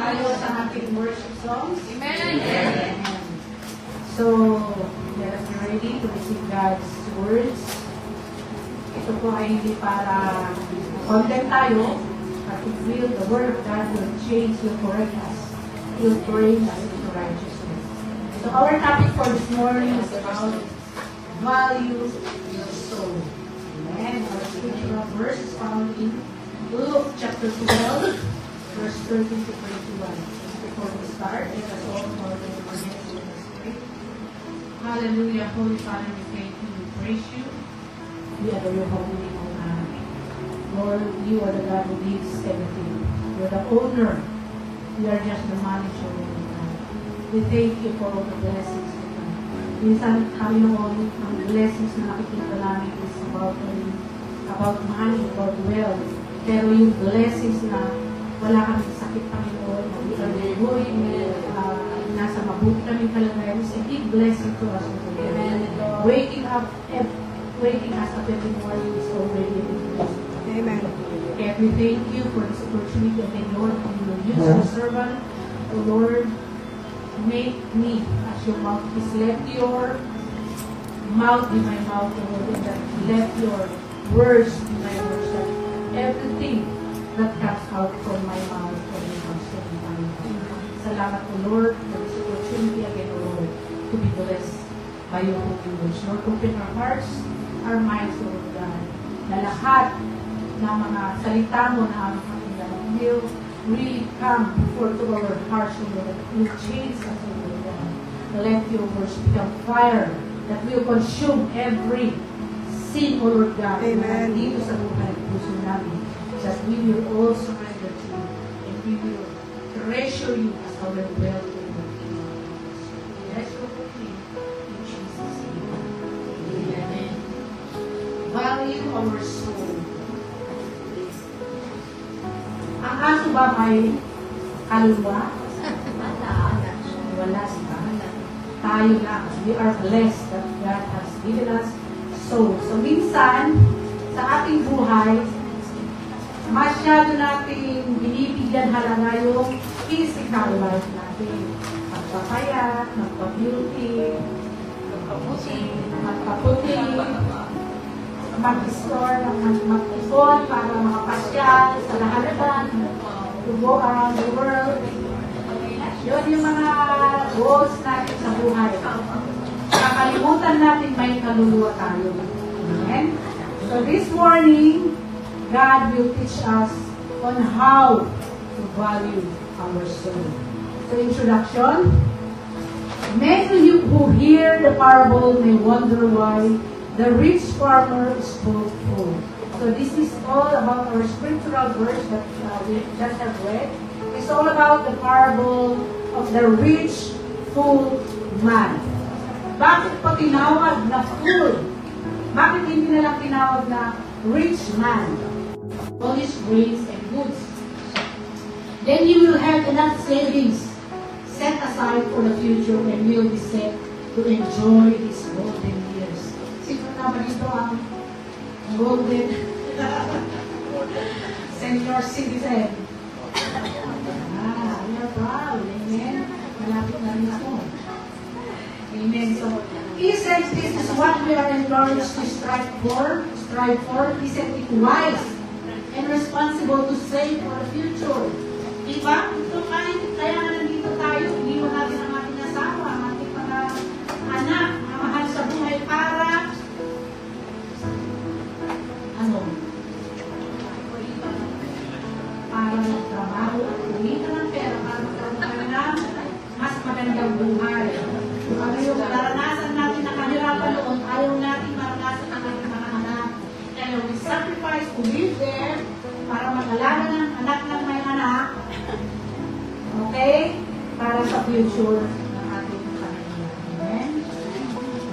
tayo sa ating worship songs. Amen. Amen. So, let us be ready to receive God's words. Ito po ay hindi para content tayo, but to feel the word of God will change, will correct us, will bring us into righteousness. So our topic for this morning is about value your soul. Amen. Our scriptural verse is found in Luke chapter 12, verse 13 to 21. Before we start, let us all know that we are next to the Spirit. Hallelujah. Holy Father, we thank you, we praise you. We adore your holy name, O God. Lord, you are the God who gives everything. You are the owner. We are just the manager, O God. We thank you for all the blessings, O God. Minsan kami noon, ang blessings na nakikita namin is about money, about wealth. Pero yung blessings na wala kami sakit, Panginoon, we are good, nasa mabuti kami kalagayan, is a big blessing to us. Amen. Waking us up every morning is already a big blessing. Amen. And we thank you for this opportunity, and Lord, you will use your servant, O Lord, make me as your mouthpiece. Let your mouth be my mouth, O Lord, and that let your words be my words. That everything that comes out from my mouth comes from my mouth. Salamat, O Lord, for this opportunity again, O Lord, to be blessed by your holy words. Lord, open our hearts, our minds, O Lord God, na lahat ng mga salita mo na aming pakinggan will really come before to our hearts, O Lord, that will change us, O Lord God. Let your words become fire that will consume every sin, O Lord God. Amen. Dito sa buhay puso namin, that we will all surrender to you, and we will treasure you as our wealth, O Lord. Bless your holy name, in Jesus' name. Amen. Value our soul. Ang aso ba may kaluluwa? Wala siya. Tayo lang. We are blessed that God has given us soul. So minsan, sa ating buhay, masyado nating binibigyan halaga yung physical life natin. Magpapayat, magpa-beauty, magpaputi, mag-store, mag-ipon para makapasyal sa lahat to go around the world. Yun yung mga goals natin sa buhay. Kakalimutan natin may kaluluwa tayo. Amen? So this morning, God will teach us on how to value our soul. So introduction. Many of you who hear the parable may wonder why the rich farmer spoke full. So this is all about our scriptural verse that we just have read. It's all about the parable of the rich full man. Bakit pa tinawag na full? Bakit hindi na lang tinawag na rich man? All his grains and goods. Then he will have enough savings set aside for the future and will be set to enjoy his golden years. Sino naman ito ang golden senior citizen? We are proud. Amen. Malapit na rin ako. Amen. So, isn't this is what we are encouraged to strive for? Isn't it wise and responsible to save for the future? Diba? Ito kaya nga nandito tayo, iniwan natin ang ating asawa, ang ating mga anak, mga mahal sa buhay para para magtrabaho at kumita ng pera para magkaroon ng mas magandang buhay. Ano yung naranasan natin na kahirapan noon, ayaw natin maranasan ang ating mga anak. Kaya we sacrifice to live there para mag-alaga ng anak ng may anak. Okay? Para sa future ng ating pamilya. Amen?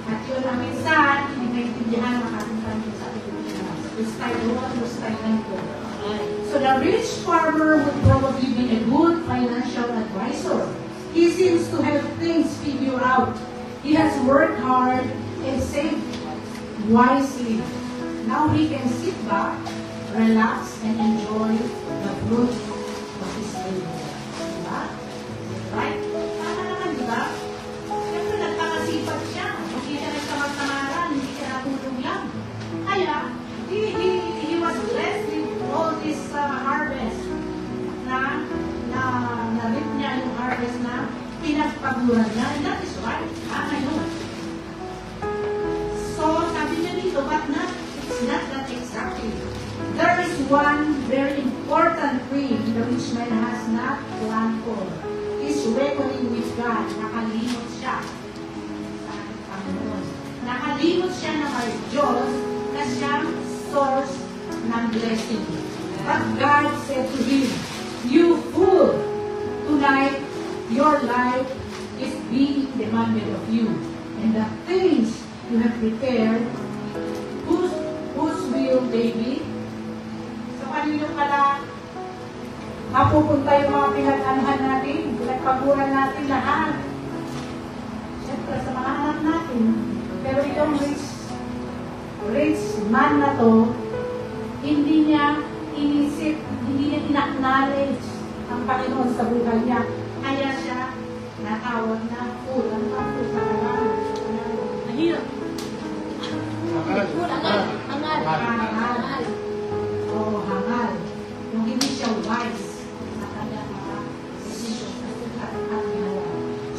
At yun ang minsan, hindi naintindihan ng ating pamilya sa Pilipinas. Style 1 o style 2. So the rich farmer would probably be a good financial advisor. He seems to have things figured out. He has worked hard and saved wisely. Now he can sit back, relax, and enjoy the fruit of his labor. Diba? na pinagpaguran niya. And that is right. Ngayon. So, sabi niya dito, but it's not that exactly. There is one very important thing the rich man has not planned for. He's reckoning with God. Nakalimot siya sa Panginoon. Nakalimot siya na may Diyos na siyang source ng blessing. But God said to him, "You fool, tonight your life is being demanded of you. And the things you have prepared, whose will they be?" So, kanino pala mapupunta yung mga pinag-anuhan natin, pinagpaguran natin lahat. Siyempre, sa mga anak natin. Pero itong rich man na to, hindi niya inisip, hindi niya in-acknowledge ang Panginoon sa buhay niya. Kaya siya natawag na fool. Ano ba fool sa Tagalog? Mahirap. Hangal. Oo, hangal. Yung hindi siya wise sa kanyang mga decisions at ginawa.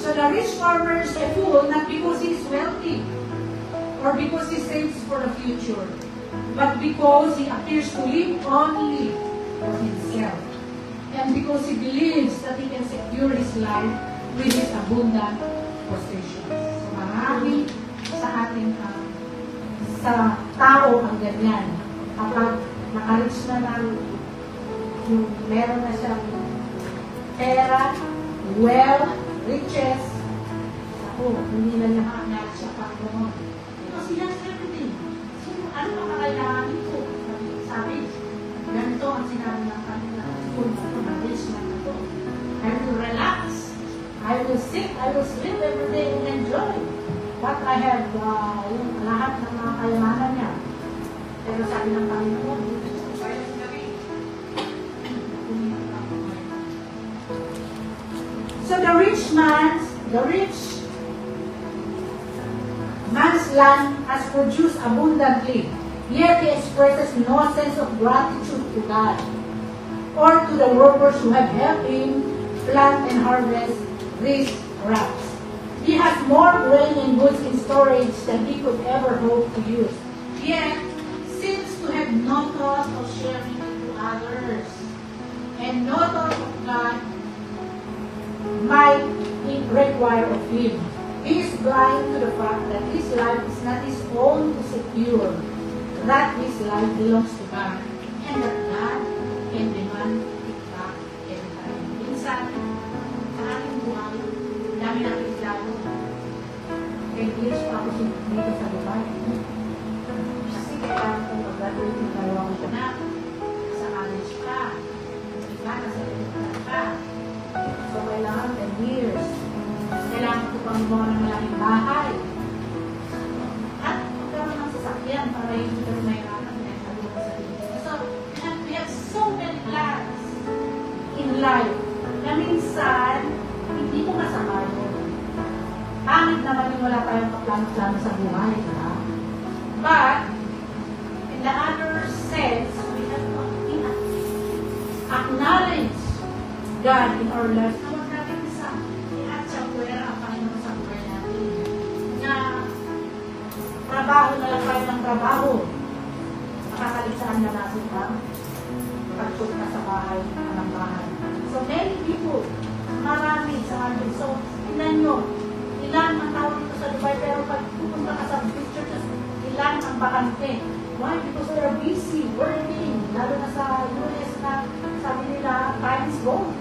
So the rich farmer is a fool not because he is wealthy or because he saves for the future, but because he appears to live only for himself. And because he believes that he can secure his life with his abundant possessions. So marami sa ating sa tao ang ganyan. Kapag nakarich na yung meron na siyang pera, wealth, riches, hindi na niya maangat siya Panginoon. Because he has everything. So, ano pa kakailangan ito? Sabi, ganito ang sinabi ng kanila. Kung rich na ito, I will relax. I will sit, I will sleep every day and enjoy what I have, yung lahat ng mga kayamanan niya. Pero sabi ng Panginoon, so the rich man's land has produced abundantly, yet he expresses no sense of gratitude to God or to the workers who have helped him plant and harvest these crops. He has more grain and goods in storage than he could ever hope to use, yet seems to have no thought of sharing it to others, and no thought of God might require of him. He is blind to the fact that his life is not his own to secure, that his life belongs to God, and that God can demand it back anytime. Minsan, sa ating buhay, dami natin plano. 10 years pa ako dito sa Dubai. Kasi kailangan ko mag-graduate ng dalawang anak. Sa college pa. Iba, nasa elementary pa. So, kailangan 10 years. Kailangan ko pang gawa ng malaking bahay. At magkaroon ng sasakyan para hindi ka mahirapan na sabi ko sa dito. So, we have so many plans in life na minsan, hindi mo kasama yun. Pangit naman yung wala tayong kaplano-plano sa buhay. Ha? But, in the other sense, we have to acknowledge God in our lives. Huwag natin isa. At siya puwera ang Panginoon sa buhay natin. Na trabaho na lang tayo ng trabaho. Makakalisaan na natin ba? Pagput na sa bahay, ng bahay. So many people, marami sa amin. So, tingnan nyo, ilan ang tao dito sa Dubai, pero pag pupunta ka sa big churches, ilan ang bakante. Why? Because they're busy working. Lalo na sa US na sabi nila, time is gold.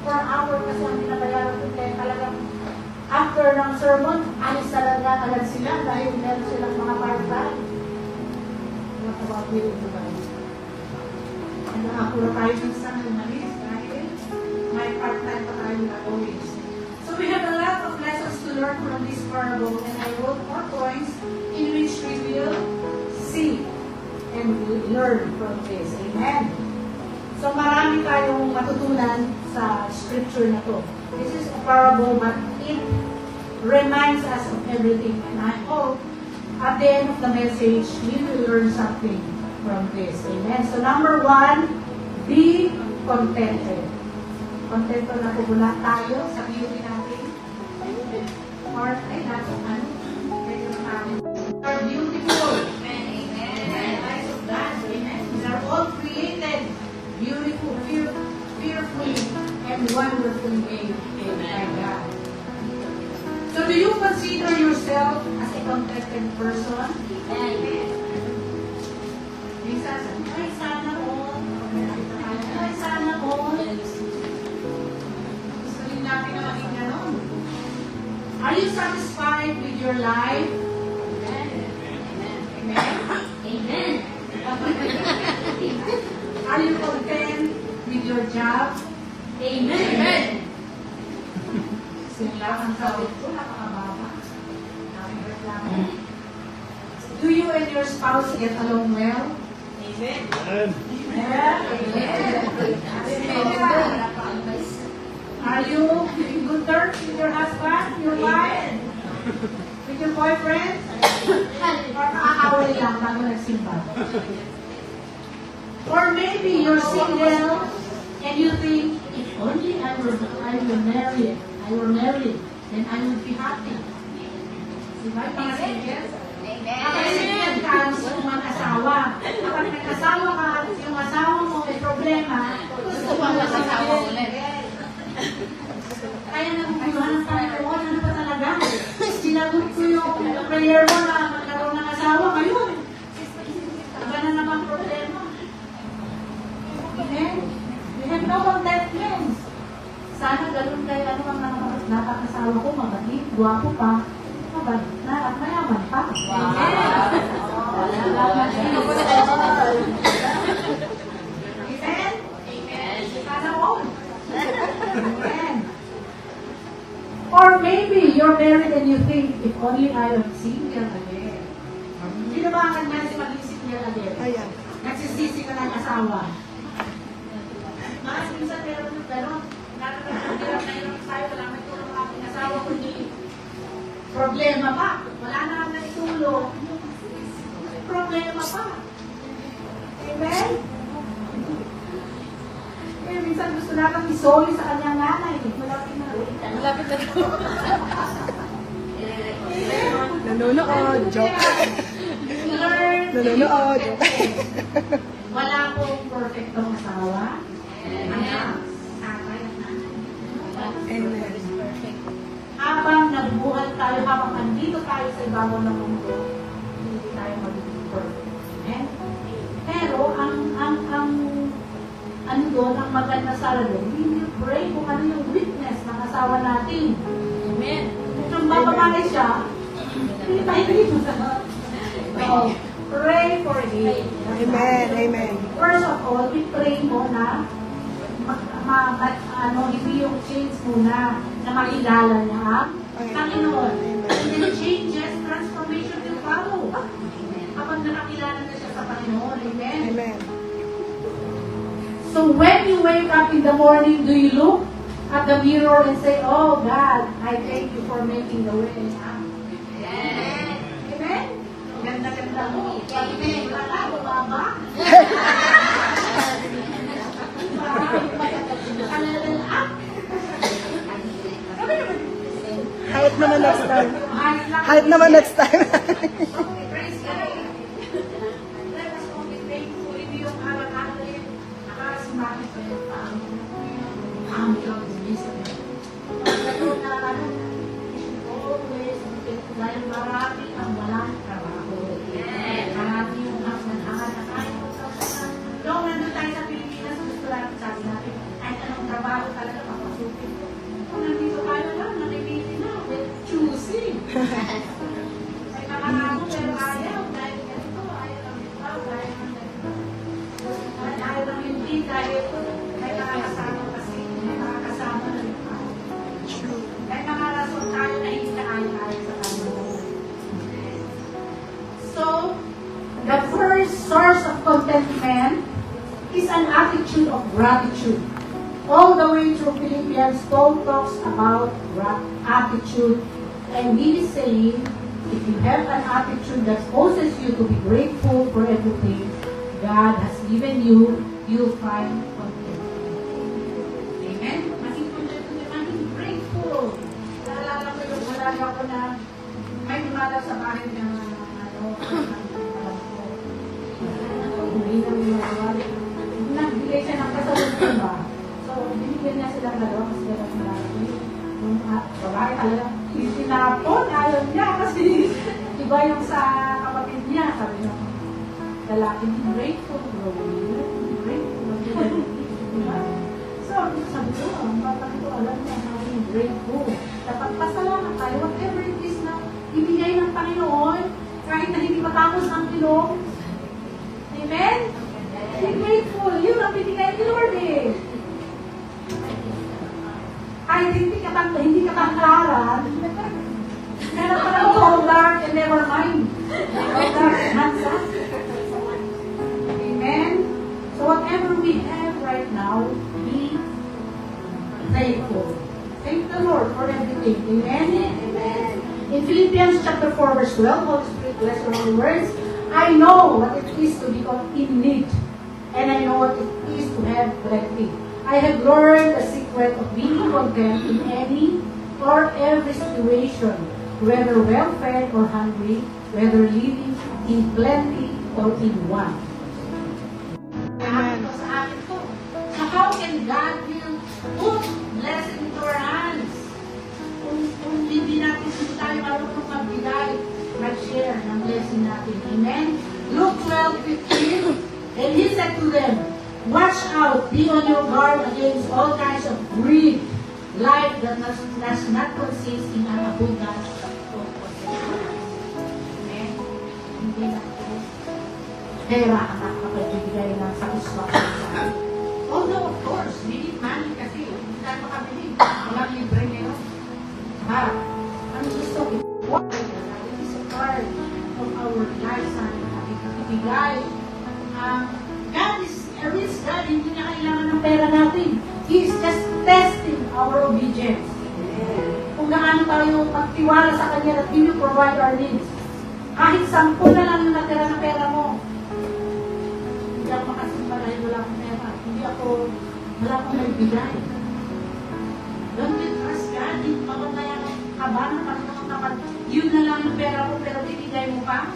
Per hour kasi ang binabayaran ko, kaya talagang after ng sermon, alis talaga agad sila dahil meron silang mga part-time. What about you in Dubai? And nakapuro tayo minsan umalis dahil may part-time pa tayo na always. So we have a lot of lessons to learn from this parable, and I wrote 4 points in which we will see and learn from this. Amen. So marami tayong matutunan sa scripture na to. This is a parable, but it reminds us of everything. And I hope at the end of the message, we will learn something from this. Amen. So number 1, be contented. Kontento na po mula tayo sa beauty natin. Or, ay, nasa ano? Medyo natin. Are beautiful. Amen. In the eyes of God. Amen. We are all created beautiful, fearfully, and wonderfully made by God. So, do you consider yourself as a contented person? Amen. Minsan, ay, sana all. Ay, sana all. Gusto rin natin na maging ganon. Are you satisfied with your life? Amen. Amen. Are you content with your job? Amen. Amen. Sila ang sabi ko, napakababa. Do you and your spouse get along well? Amen. Amen. Are you in good terms with your husband, your wife, with your boyfriend? Or kaaway lang bago nagsimba? Or maybe you're single and you think, if only I were married, then I would be happy. Diba? Mga single? Kapag single ka, gusto mo mag-asawa. Kapag nag-asawa ka, yung asawa mo may problema, gusto mo mag-asawa ulit. Kaya naguguluhan ng Panginoon, ano ba talaga? Sinagot ko yung prayer mo na magkaroon ng asawa ngayon. Iba na naman problema. Amen? We have no contentment. Sana ganun kayo, ano ang napakasawa ko, mabait, guwapo pa, mabait na, at mayaman pa. Amen? Amen? Sana all. Amen. Or maybe you're married and you think, if only I am single again. Sino ba ang nagmasi maging single again? Ayan. Nagsisisi ka ng asawa. Mas minsan meron yung gano'n. Nakakagirap na yun tayo, wala may tulong ang aking asawa, kundi problema pa. Wala na kang naitulong. Problema pa. Amen? Eh, minsan gusto natin isoli sa kanyang nanay. Malapit na. Malapit na daw. Nanonood, joke. Nanonood, joke. Wala akong perfectong asawa. Anak, tatay at nanay. Amen. Habang nabubuhay tayo, habang andito tayo sa ibabaw ng mundo, hindi tayo magiging perfect. Amen? Pero, ano doon, ang maganda sa doon, we will pray kung ano yung weakness ng asawa natin. Amen. Kung bababae siya, hindi tayo dito sa so, pray for him. Amen. Amen. First of all, we pray mo na hindi yung change muna na makilala niya ang Panginoon. And then changes, transformation will follow. Kapag nakakilala na siya sa Panginoon. Amen. Amen. So when you wake up in the morning, do you look at the mirror and say, oh God, I thank you for making the way. Amen. Amen? Ganda-ganda mo. Amen. Wala, bumaba. Height naman next time. Height naman next time. Okay, praise God. Let us all be thankful in yung alang-alang nakasumaki sa iyo ang Diyos mismo. Pagkakaroon na always dahil marami ang walang trabaho. Marami yung hanggang na tayo. Noong nandun tayo sa Pilipinas, gusto lang sabi natin, kahit anong trabaho talaga papasukin ko. Kung nandito tayo lang, nakibili na with choosing. May makaramo pero ayaw dahil ganito, ayaw lang ito, ayaw lang ganito. Ayaw lang hindi dahil may nakakasama kasi, may nakakasama na rin tayo. May mga rason tayo na hindi na ayaw sa Panginoon. So, the first source of contentment is an attitude of gratitude. All the way through Philippians, Paul talks about attitude, and he is saying, if you have an attitude that causes you to be grateful for everything God has given you, you'll find contentment. Amen? talaga ako na may dumalaw sa bahay na alam ko. Hindi na minawari. Nagbigay siya ng kasalusan ba? So, binigyan niya silang dalawa kasi gano'n malaki. Yung babae talaga, isinapon, ayaw niya kasi iba yung sa kapatid niya. Sabi niya, lalaki, grateful, grateful. Diba? So, sabi ko, ang batang ko, alam niya, maging grateful. Dapat pasalamat tayo, whatever it is na ibigay ng Panginoon, kahit na hindi matapos ang ilong. Amen? Be grateful. Yun ang binigay ni Lord eh. Kahit hindi ka tangkaran, meron ka lang all dark and never mind. All dark and handsome. Amen? So whatever we have right now, be thankful. Thank the Lord for everything. Amen? Amen. In Philippians chapter 4 verse 12, Holy Spirit bless your holy words. I know what it is to become in need, and I know what it is to have plenty. I have learned the secret of being content in any or every situation, whether well-fed or hungry, whether living in plenty or in want. Amen. So how can God will put blessing into our hands? Kung hindi tayo marunong magbigay, mag-share ng blessing natin. Amen? Luke 12:15, and he said to them, watch out, be on your guard against all kinds of greed, life that does not consist in an abundance of possessions. Amen? Hindi na ito pera ang nakapagbibigay ng satisfaction sa atin. Although, of course, we need money kasi hindi tayo makabili. Walang libre ngayon. But, ang gusto ko, it is a part of our lifestyle na ibigay. God is a rich God, hindi niya kailangan ng pera natin. He is just testing our obedience. Kung gaano tayo magtiwala sa Kanya that He will provide our needs. Kahit 10 na lang yung natira ng pera mo. Hindi ako makasimba dahil wala akong pera. Wala akong nagbigay. Don't you trust God? Hindi pa kung kaya kaba ng Panginoon kapag yun na lang yung pera mo pero bibigay mo pa?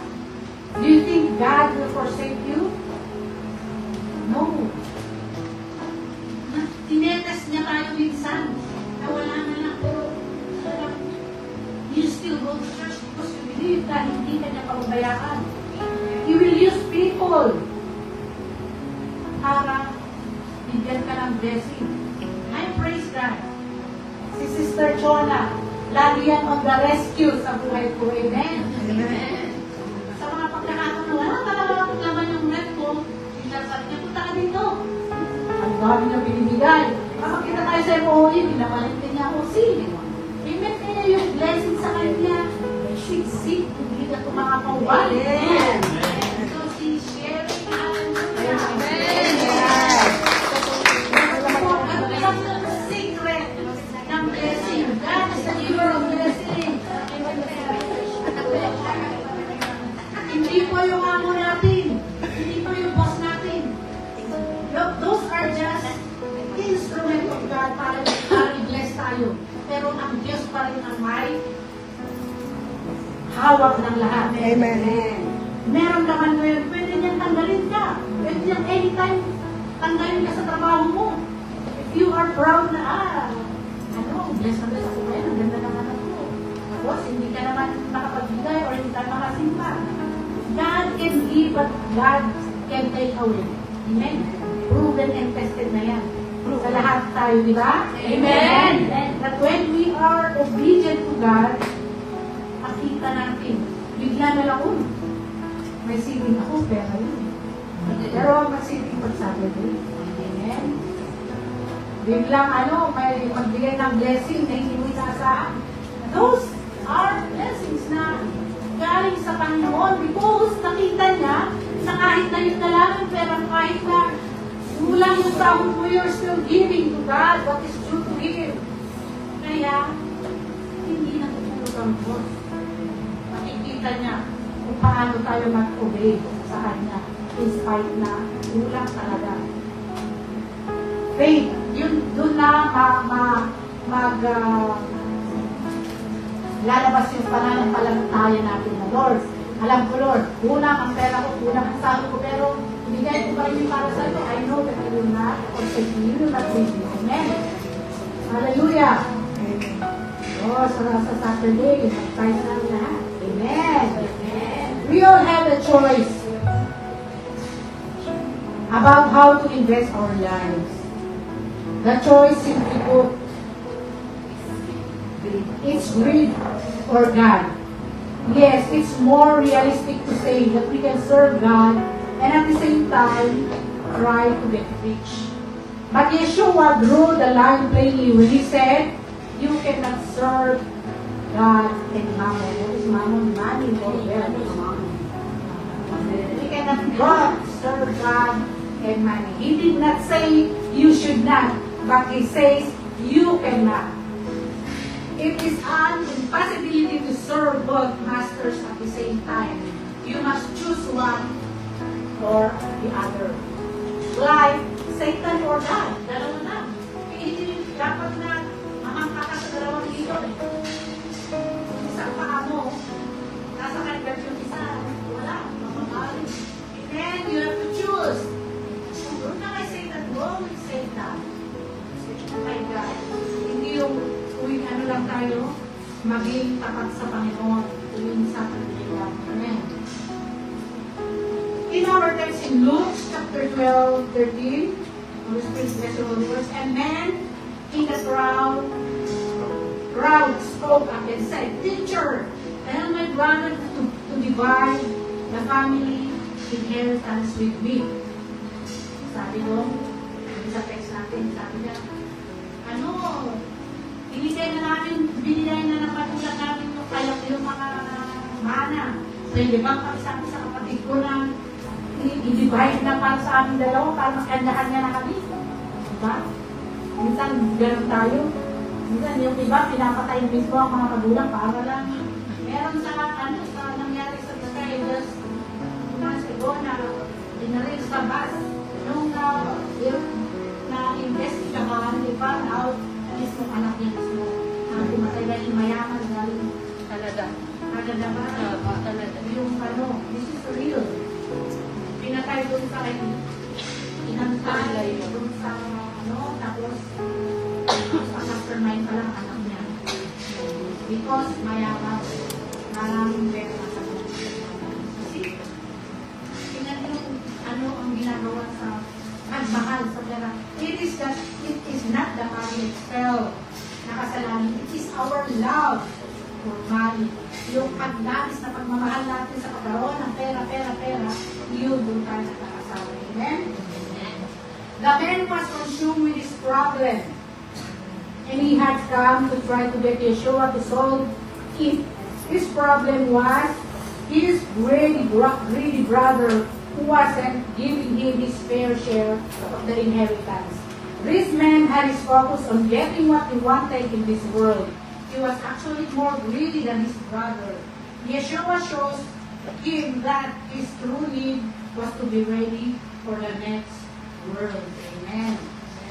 Do you think God will forsake you? No. Tinetest niya tayo minsan na wala na lang pero you still go to church because you believe na hindi ka niya pababayaan. He will use people para bigyan ka ng blessing. I praise God. Si Sister Chona, lagi yan on the rescue sa buhay ko. Amen? Amen. Sa mga pagkakataon na wala talaga akong laman yung net ko, sabi niya, punta ka dito. Ang dami na binibigay. Kapag kita tayo sa MOE, pinamalit din niya ako, sige. Amen kaya yung blessing sa kanya. Siksik, hindi ka ito mga pauwali. Amen. So, she's sharing Amen. Secret ng blessing. God is the giver of blessing. Hindi po yung amo natin. Hindi po yung boss natin. Those are just instrument of God para i-bless tayo. Pero ang Diyos pa rin ang may hawak ng lahat. Amen. Meron naman ngayon, pwede niyang tanggalin ka. Pwede niyang anytime tanggalin ka sa trabaho mo. If you are proud na, bless na bless ako ngayon, ang ganda naman ako. Tapos, hindi ka naman makapagbigay or hindi tayo makasimpa. God can give, but God can take away. Amen? Proven and tested na yan. Sa lahat tayo, di ba? Amen! That when we are obedient to God, makita natin, bigla na lang, may saving ako, pera yun. Pero may saving pagsabi din. Amen? Biglang may magbigay ng blessing na hindi mo inaasahan. Those are blessings na galing sa Panginoon because nakita niya na kahit na yun na lang yung pera, kahit na kulang yung sahod mo, you're still giving to God what is due to Him. Kaya, hindi natutulog ang Diyos. Makikita niya kung paano tayo mag-obey sa Kanya in spite na kulang talaga. Faith, yun doon na lalabas yung pananampalataya natin na Lord. Alam ko, Lord, kulang ang pera ko, kulang ang sahod ko, pero ibigay ko pa rin yung para sa iyo. I know that you will not forsake me, you will not leave me. Amen. Hallelujah. Oh, sa Saturday, tayo na lang lahat. Amen. Amen. We all have a choice about how to invest our lives. The choice simply put, it's greed or God. Yes, it's more realistic to say that we can serve God and at the same time try to get rich. But Yeshua drew the line plainly when he said, you cannot serve God and mammon. What is mammon? Money or wealth. We cannot serve God and money. He did not say you should not, but he says you cannot. It is an impossibility to serve both masters at the same time. You must choose one or the other. Like Satan or God. Dalawa na. Hindi dapat na mamangka ka sa dalawang dito. Isang paa mo, nasa kanya yung isa, wala, mamamali. And then you have to choose. Kung doon na kay Satan, go with Satan. Kay God. Hindi yung uwing ano lang tayo, maging tapat sa Panginoon, uwing sa Panginoon. Amen. In our text in Luke chapter 12:13, and man in the crowd spoke up and said, Teacher, tell my brother to divide the family inheritance with me. Sabi ko, sa text natin, sabi niya, binigay na ng patulang namin yung mga mana. So, hindi ba kami sabi sa kapatid ko na i-divide na para sa aming dalawa para makandahan niya na kami? Diba? Minsan, gano'n tayo. Minsan, yung iba, pinapatay mismo ang mga kagulang para lang. Meron sa nangyari sa Tagayas, months ago na dinalig sa bus, nung na-investigahan, i-found out mismo anak niya mismo. Pumatay na yung mayaman galing Canada. Canada ba? Canada. Yung this is real. Pinatay doon sa inantay doon sa tapos aftermind pa lang anak niya. Because mayaman, maraming pera sa kasi tingnan yung ang ginagawa sa pagmahal sa pera. It is not the money itself na kasalanan. It is our love for money. Yung paglalis na pagmamahal natin sa pagkaroon ng pera, yun doon tayo nakakasawa. Amen? The man was consumed with his problem. And he had come to try to get Yeshua to solve it. His problem was his greedy brother who wasn't giving him his fair share of the inheritance. This man had his focus on getting what he wanted in this world. He was actually more greedy than his brother. Yeshua shows him that his true need was to be ready for the next world. Amen.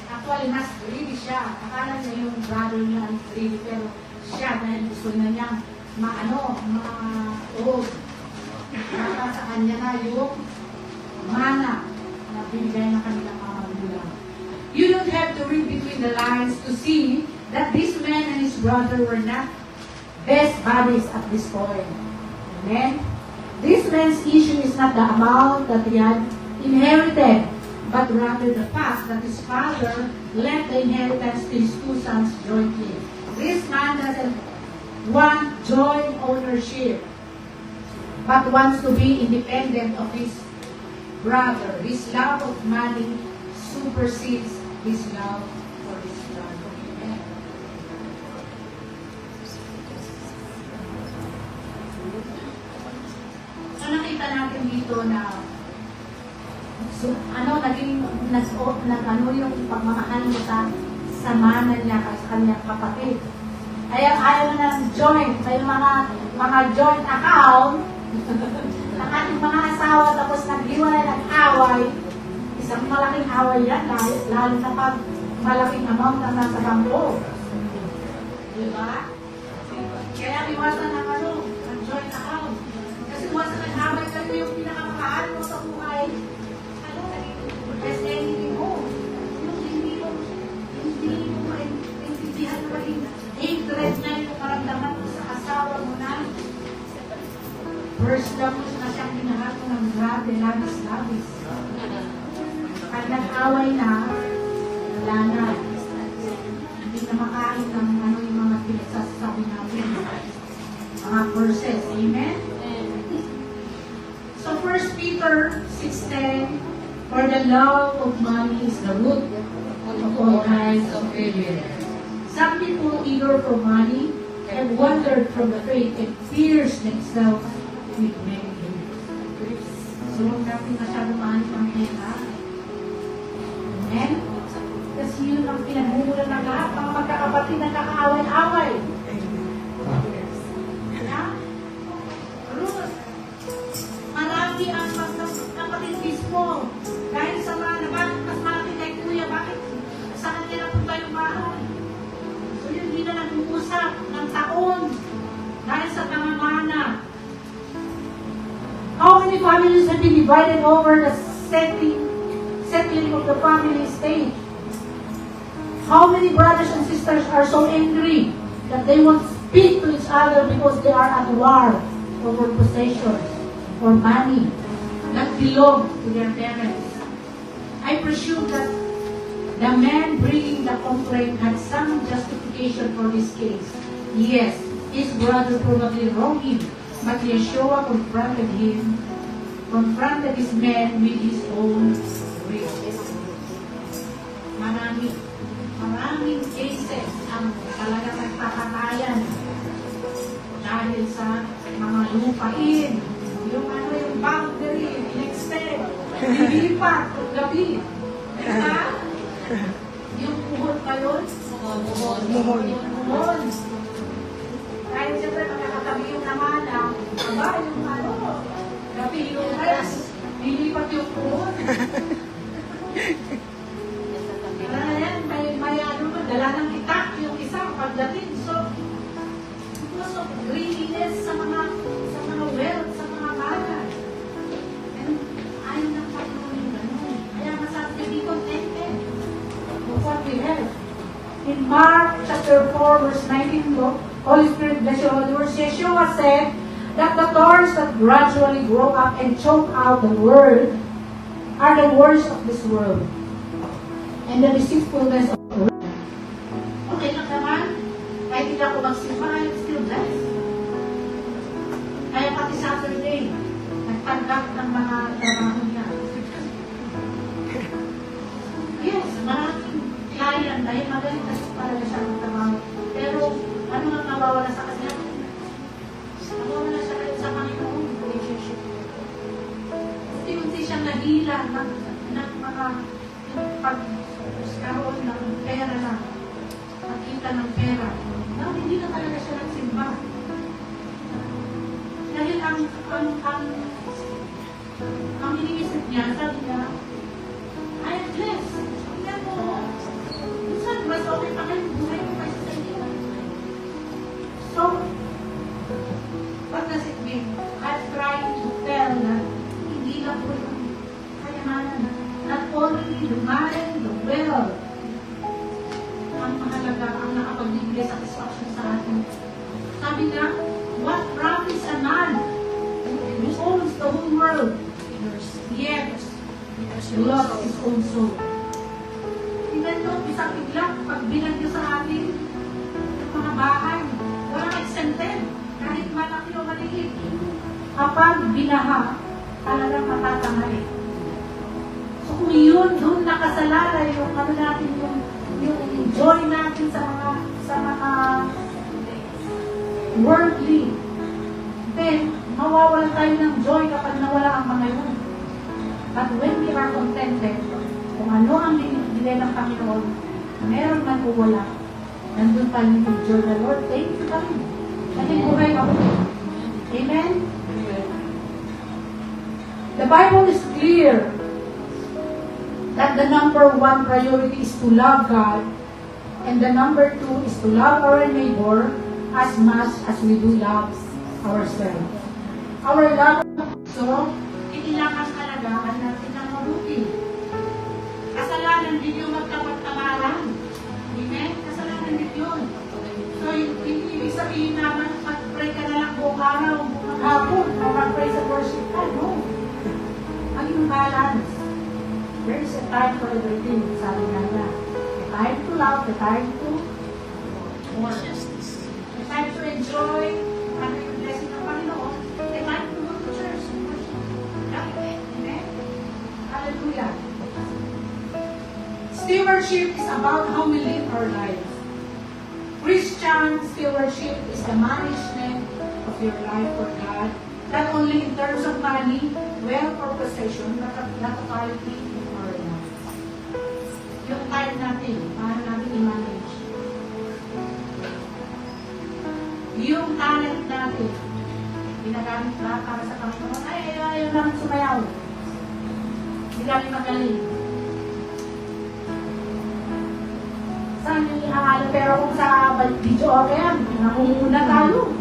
Actually, mas greedy siya. Akala niya yung brother niya ang greedy, pero siya, dahil gusto na niyang ma-old. Naka sa kanya na yung mana na binigay ng kanilang mga magulang. You don't have to read between the lines to see that this man and his brother were not best buddies at this point. Amen? This man's issue is not the amount that he had inherited, but rather the fact that his father left the inheritance to his two sons jointly. This man doesn't want joint ownership, but wants to be independent of his brother. His love of money supersedes his love for his brother. Amen. So nakita natin dito na yung pagmamahal niya sa mana niya sa kanyang kapatid. Kaya ayaw na ng joint, may mga joint account ng ating mga asawa tapos naghiwalay ng away. Isang malaking away yan, lalo na pag malaking amount na nasa bangko. Diba? Kaya iwasan ng ang joint account. Kasi iwasan ng away kasi yung pinakamahal mo sa buhay. Best enemy mo. Yung hindi mo maintindihan na maging hatred na yung karamdaman mo sa asawa mo na. First love mo na siyang minahal mo ng grabe, labis-labis. Pag nag-away na, wala na. Hindi na makain ng yung mga pinagsasabi natin. Mga verses. Amen? So 1 Peter 6:10, for the love of money is the root of all kinds of evil. Some people eager for money have wandered from the faith and pierced themselves with many wounds. So huwag natin masyado mahanap ang pera. Amen? Kasi yun ang pinagmumula ng lahat. Mga magkakapatid na kakaaway-away. Yeah? Ruth, marami ang magkakapatid mismo. Dahil sa mga nabakit mas malaki kay Kuya, bakit sa kanya na punta yung bahay? So yun, hindi na nag-uusap ng taon. Dahil sa pangangana. How many families have been divided over the settling of the family estate? How many brothers and sisters are so angry that they won't speak to each other because they are at war over possessions or money that belong to their parents? I presume that the man bringing the complaint had some justification for this case. Yes, his brother probably wronged him, but Yeshua confronted his man with his own way. Maraming cases ang talagang nagpapatayan dahil sa mga lupain. Yung boundary, in-extend, lilipat, gabi. Diba? Yung puhod pa yun? Muhon. Dahil siyempre makakatabi yung namana, aba, yung gabi yung res, lilipat yung puhod. Dala ng itak yung isang pagdating. So, because of greediness sa mga wealth, sa mga bagay. And ayaw ng Panginoon yung gano'n. Kaya masabi, be contented with what we have. In Mark chapter 4, verse 19, Holy Spirit bless you, Holy Words, Yeshua said that the thorns that gradually grow up and choke out the word are the words of this world. And the deceitfulness of the world. Okay lang naman. Kahit hindi ako magsimba, I'm still blessed. Kaya pati Saturday, nagtanggap ng mga trabaho niya. Yes, maraming client dahil magaling kasi talaga siya ng trabaho. Pero, ano nga nawawala sa kanya? Nawawala siya sa Panginoon relationship. Unti-unti siyang nahila ng mga pagkaroon ng pera na nakita ng pera. No, hindi na talaga siya nagsimba. Dahil ang iniisip niya, sabi niya, I am blessed. Tingnan mo, minsan mas okay pa kayo buhay mo kayo sa inyo. So, what does it mean? I'm trying to tell na hindi lang po yung kayamanan. Not only the mind, the will, ang mahalaga, ang nakapagbibigay satisfaction sa atin. Sabi nga, what profits a man who owns the whole world, yet lost his own soul? Tingnan nyo, isang iglap, pag bilang nyo sa atin, yung mga bahay, walang extended, kahit malaki o maliit. Kapag binaha, talagang matatangali. So kung yun, doon nakasalalay yung natin, yung joy natin sa mga worldly, then mawawalan tayo ng joy kapag nawala ang mga yun. But when we are contented, kung ano ang binibigay ng Panginoon, meron man o wala, nandun tayo yung joy na Lord, thank you kami. Naging buhay ako. Amen? The Bible is clear that the number one priority is to love God, and the number two is to love our neighbor as much as we do love ourselves. Our love, so, kailangan alagaan natin ng mabuti. Kasalanan din yung magtapat-tamaran. Amen? Kasalanan din yun. So, hindi ibig sabihin naman, mag-pray ka na lang buong araw, buong hapon, o mag-pray sa worship ka. No. Ang yung balance. There is a time for everything, sabi nga niya. The time to love, the time to work. The time to enjoy, ano yung blessing ng Panginoon, the time to go to church and worship. Amen? Hallelujah. Stewardship is about how we live our lives. Christian stewardship is the management of your life for God, not only in terms of money, wealth, or possession, but the quality of our life. Yung time natin, paano natin i-manage. Yung talent natin, ginagamit ba para sa Panginoon? Ayaw namin sumayaw. Hindi namin magaling. Saan yung ihahalo? Pero kung sa video okay, nangunguna tayo.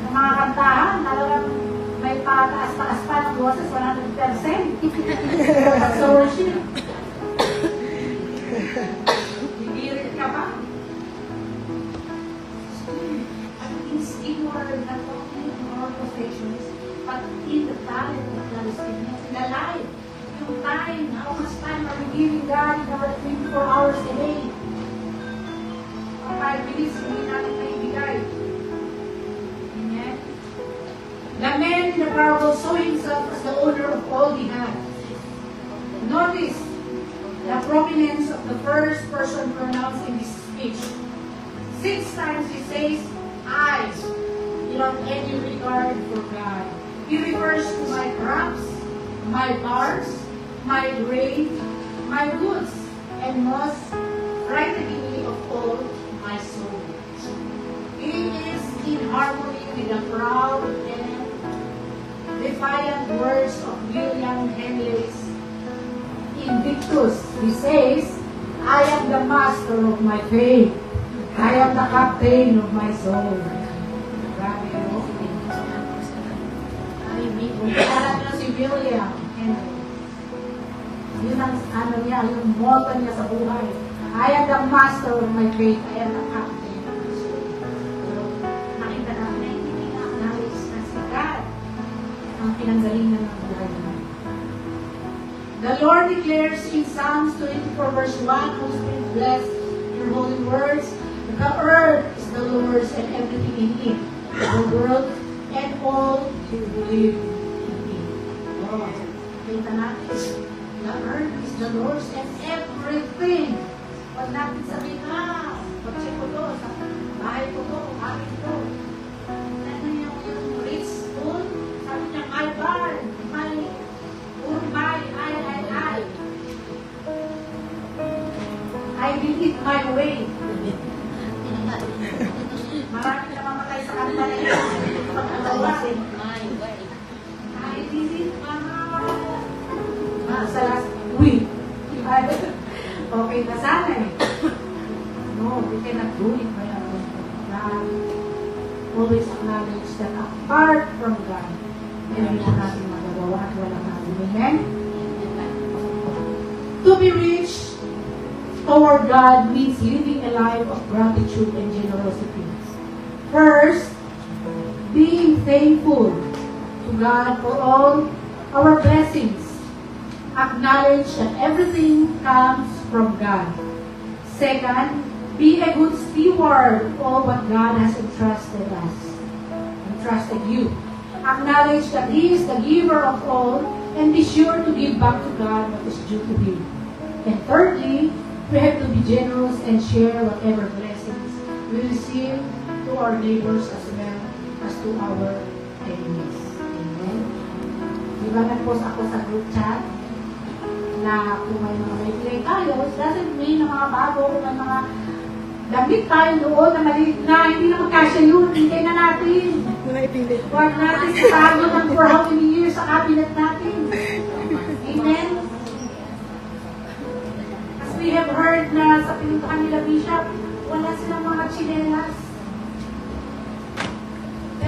Ang mga kantahan, talagang may pataas-taas pa ng boses, 100%. Sa worship. Higirit ka ba? In order not only in our possessions, but in the talent of God is given us in the life. Yung time, how much time are we giving God in our 24 hours a day? 5 minutes, hindi natin maibigay. Amen? The man in the parable saw himself as the owner of all he had. Notice the prominence of the first person pronounced in this speech. 6 times he says, I, without any regard for God. He refers to my crops, my bars, my grain, my goods, and most frightening of all, my soul. He is in harmony with the proud and defiant words of William Henley's Invictus. He says, I am the master of my fate. I am the captain of my soul. Grabe, no? Parang na si William Henley. Yun ang ano niya, yung motto niya sa buhay. I am the master of my fate. I am the captain of my soul. So, nakita namin na hindi na acknowledge na si God ang pinanggalingan ng buhay namin. The Lord declares in Psalms 24 verse 1, O Spirit, bless your holy words. The earth is the Lord's and everything in it, the world and all who live in it. Oh, kita natin, the earth is the Lord's and everything. Huwag natin sabihin, kotse ko to, bahay ko to, akin to. Ano yung rich school? Sabi niya, my barn, my urmay, I will eat my way. Marami na mamatay sa kanta na yun. Pagkatawasin. I did it, sa last week. Okay na sana eh. No, we cannot do it by our own. God always acknowledge that apart from God, hindi na natin magagawa at wala natin. Amen? To be rich toward God means living a life of gratitude and generosity. First, being thankful to God for all our blessings. Acknowledge that everything comes from God. Second, be a good steward of all what God has entrusted us. Entrusted you. Acknowledge that He is the giver of all and be sure to give back to God what is due to Him. And thirdly, we have to be generous and share whatever blessings we receive to our neighbors as well as to our enemies. Amen? Diba nag-post ako sa group chat na kung may mga maibigay tayo, it doesn't mean na mga bago, may mga damit tayo doon na maliit na, hindi na magkasya yun, hindi na natin. Huwag natin itago ng for how many years sa cabinet natin. Amen? As we have heard na sa pinuntahan nila Bishop, wala silang mga chinelas.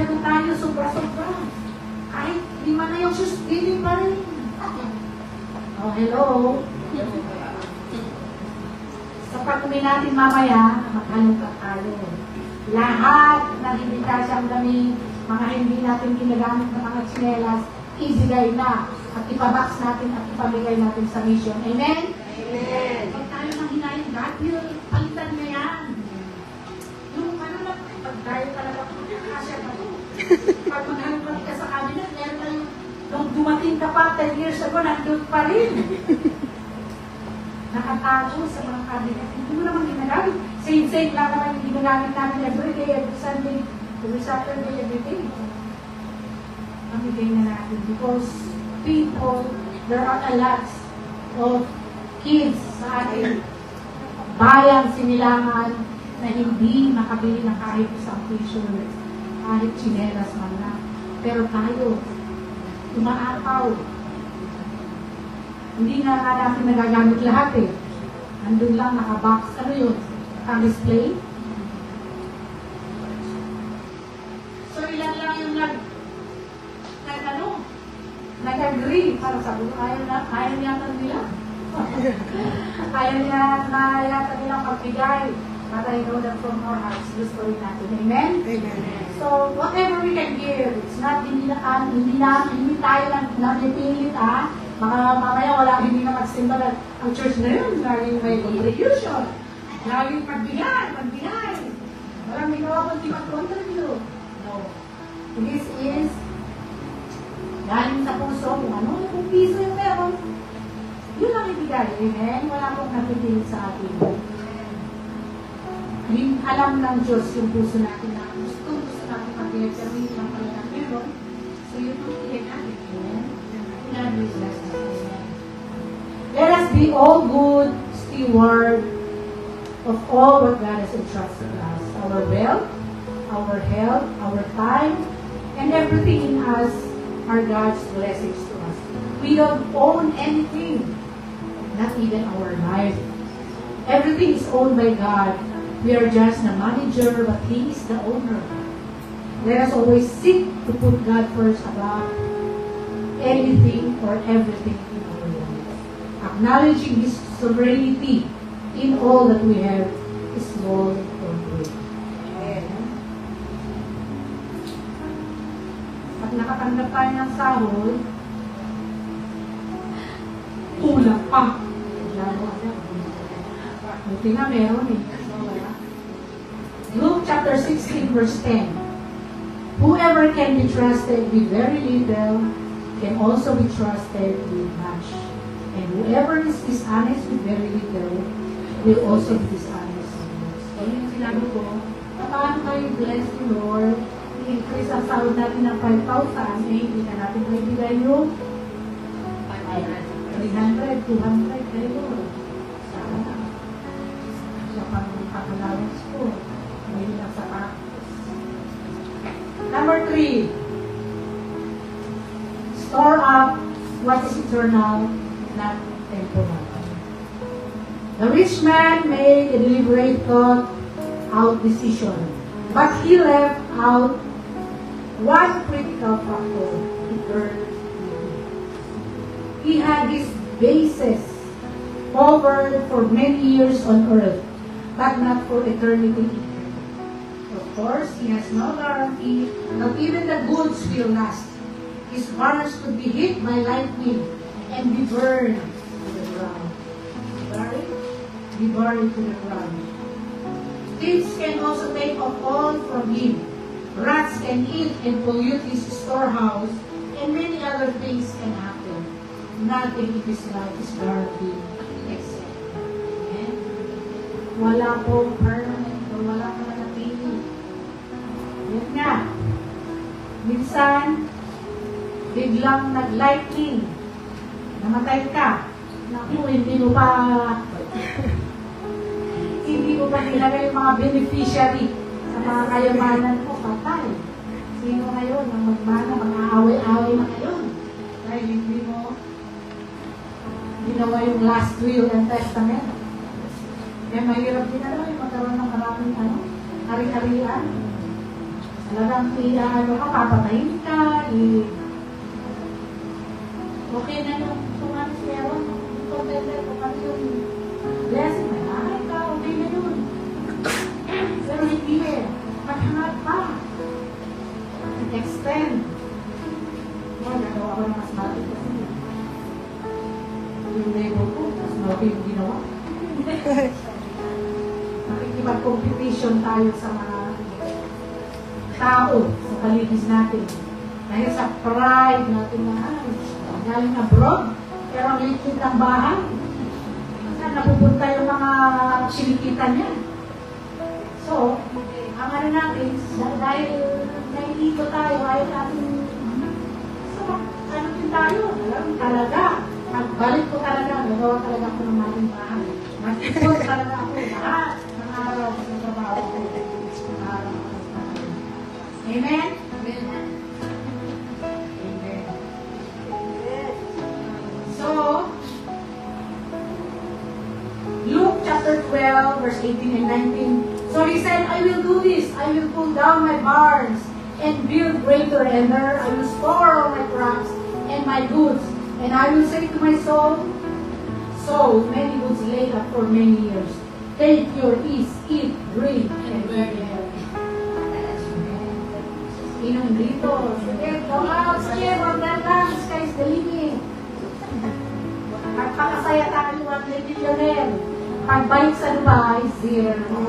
Pero tayo, sobra-sobra. Kahit lima na yung shoes, hindi pa rin. Oh, hello. Sa pag-uwi natin mamaya, maghalong tayo. Lahat na hindi kasyang damit, mga hindi natin ginagamit ng mga tsinelas, easy na. At ipabox natin at ipamigay natin sa mission. Amen? Amen. Pag tayo nang hinayin, God will palitan na yan. Yung ano lang, pag tayo talaga kasya na to. Pag maghalong ka sa cabinet, meron tayo, nung dumating ka pa 10 years ago, nandun pa rin. Nakatago sa mga cabinet. Hindi mo naman ginagamit. Same lang naman yung ginagamit namin every day, every Sunday, every Saturday, every day. Pamigay na natin because people, there are a lot of kids sa ating bayang sinilangan na hindi makabili ng kahit isang t-shirt, kahit chinelas man lang. Pero tayo, umaapaw. Hindi na natin nagagamit lahat eh. Andun lang nakabox. Ano yun? Naka-display? So ilan lang yung nag-agree. Para sabi ko, ayaw yata nila. Ayaw na yata nilang magbigay. But I know that from our hearts, gusto rin natin. Amen? Amen. So, whatever we can give, it's not, hindi tayo napipilit, ha? Mamaya wala, hindi na magsimba na ang church na yun. Laging may contribution. Laging magbigay. Walang minawa kung di mag-contribute. No. This is galing sa puso kung ano, kung piso yung meron. Yun lang ibigay. Amen? Wala pong napipilit sa atin. Alam ng Diyos yung puso natin na gusto natin pag-pinagsamin ng pala ng meron. So yun ang tingin natin. Amen? Let us be all good steward of all what God has entrusted us. Our wealth, our health, our time, and everything in us are God's blessings to us. We don't own anything, not even our life. Everything is owned by God. We are just the manager, but He is the owner. Let us always seek to put God first above anything or everything in our lives. Acknowledging His sovereignty in all that we have, small or great. Pag nakatanggap tayo ng sahod, kulang pa. Buti na meron eh. Luke chapter 16 verse 10. Whoever can be trusted with very little can also be trusted with much. And whoever is dishonest with very little will also be dishonest with much. So yung sinabi ko, paano tayo bless the Lord, i-increase ang sahod natin ng 5,000, eh, hindi na natin may bigay yung 300, 200 kayo. Sana. Sa pang-allowance ko. May lang sa practice. Number 3. Store up what is eternal, not temporal. The rich man made a deliberate thought out decision, but he left out one critical factor, eternity. He had his bases covered for many years on earth, but not for eternity. Of course, he has no guarantee that even the goods will last. His barns could be hit by lightning and be burned to the ground. Be burned to the ground. Thieves can also take of all from him. Rats can eat and pollute his storehouse, and many other things can happen. Nothing in this life is guaranteed except. Amen? Wala pong permanent o wala pong natili. Yan nga. Minsan, biglang nag-lightning. Namatay ka. Naku, hindi mo pa nilagay yung mga beneficiary sa mga kayamanan ko. Patay. Sino ngayon ang magmana? Mag-aaway-aaway na ngayon. Dahil hindi mo ginawa yung last will and testament. Kaya mahirap din yung magkaroon ng maraming hari-harian. Talagang ano ka, papatayin ka, okay na yung kung ano meron, kung ano yung blessing, may ka, okay na yun. Pero hindi eh, maghanap pa. Extend. Nagawa ko ng mas malaki kasi yung label ko, mas malaki yung ginawa. Nakikipag-competition tayo sa mga tao sa paligid natin. Dahil sa pride natin na galing abroad, pero ang liquid ng bahay. Saan napupunta yung mga sinikita niya? So, ang ano natin, dahil nailito tayo, ayaw natin, so, ano din tayo? Talaga, magbalik ko talaga, nagawa talaga ako ng maling bahay. Nag-ipon talaga ako lahat ng araw sa trabaho ko. Amen? Amen. Amen. So, Luke chapter 12, verse 18 and 19. So he said, I will do this. I will pull down my barns and build greater, and there I will store all my crops and my goods. And I will say to my soul, many goods laid up for many years. Take your ease, eat, drink, and be merry. Inom dito. Sige, go out. Sige, order lang. Sky's the limit. Magpakasaya tayo at millionaire. Pagbalik sa Dubai, zero.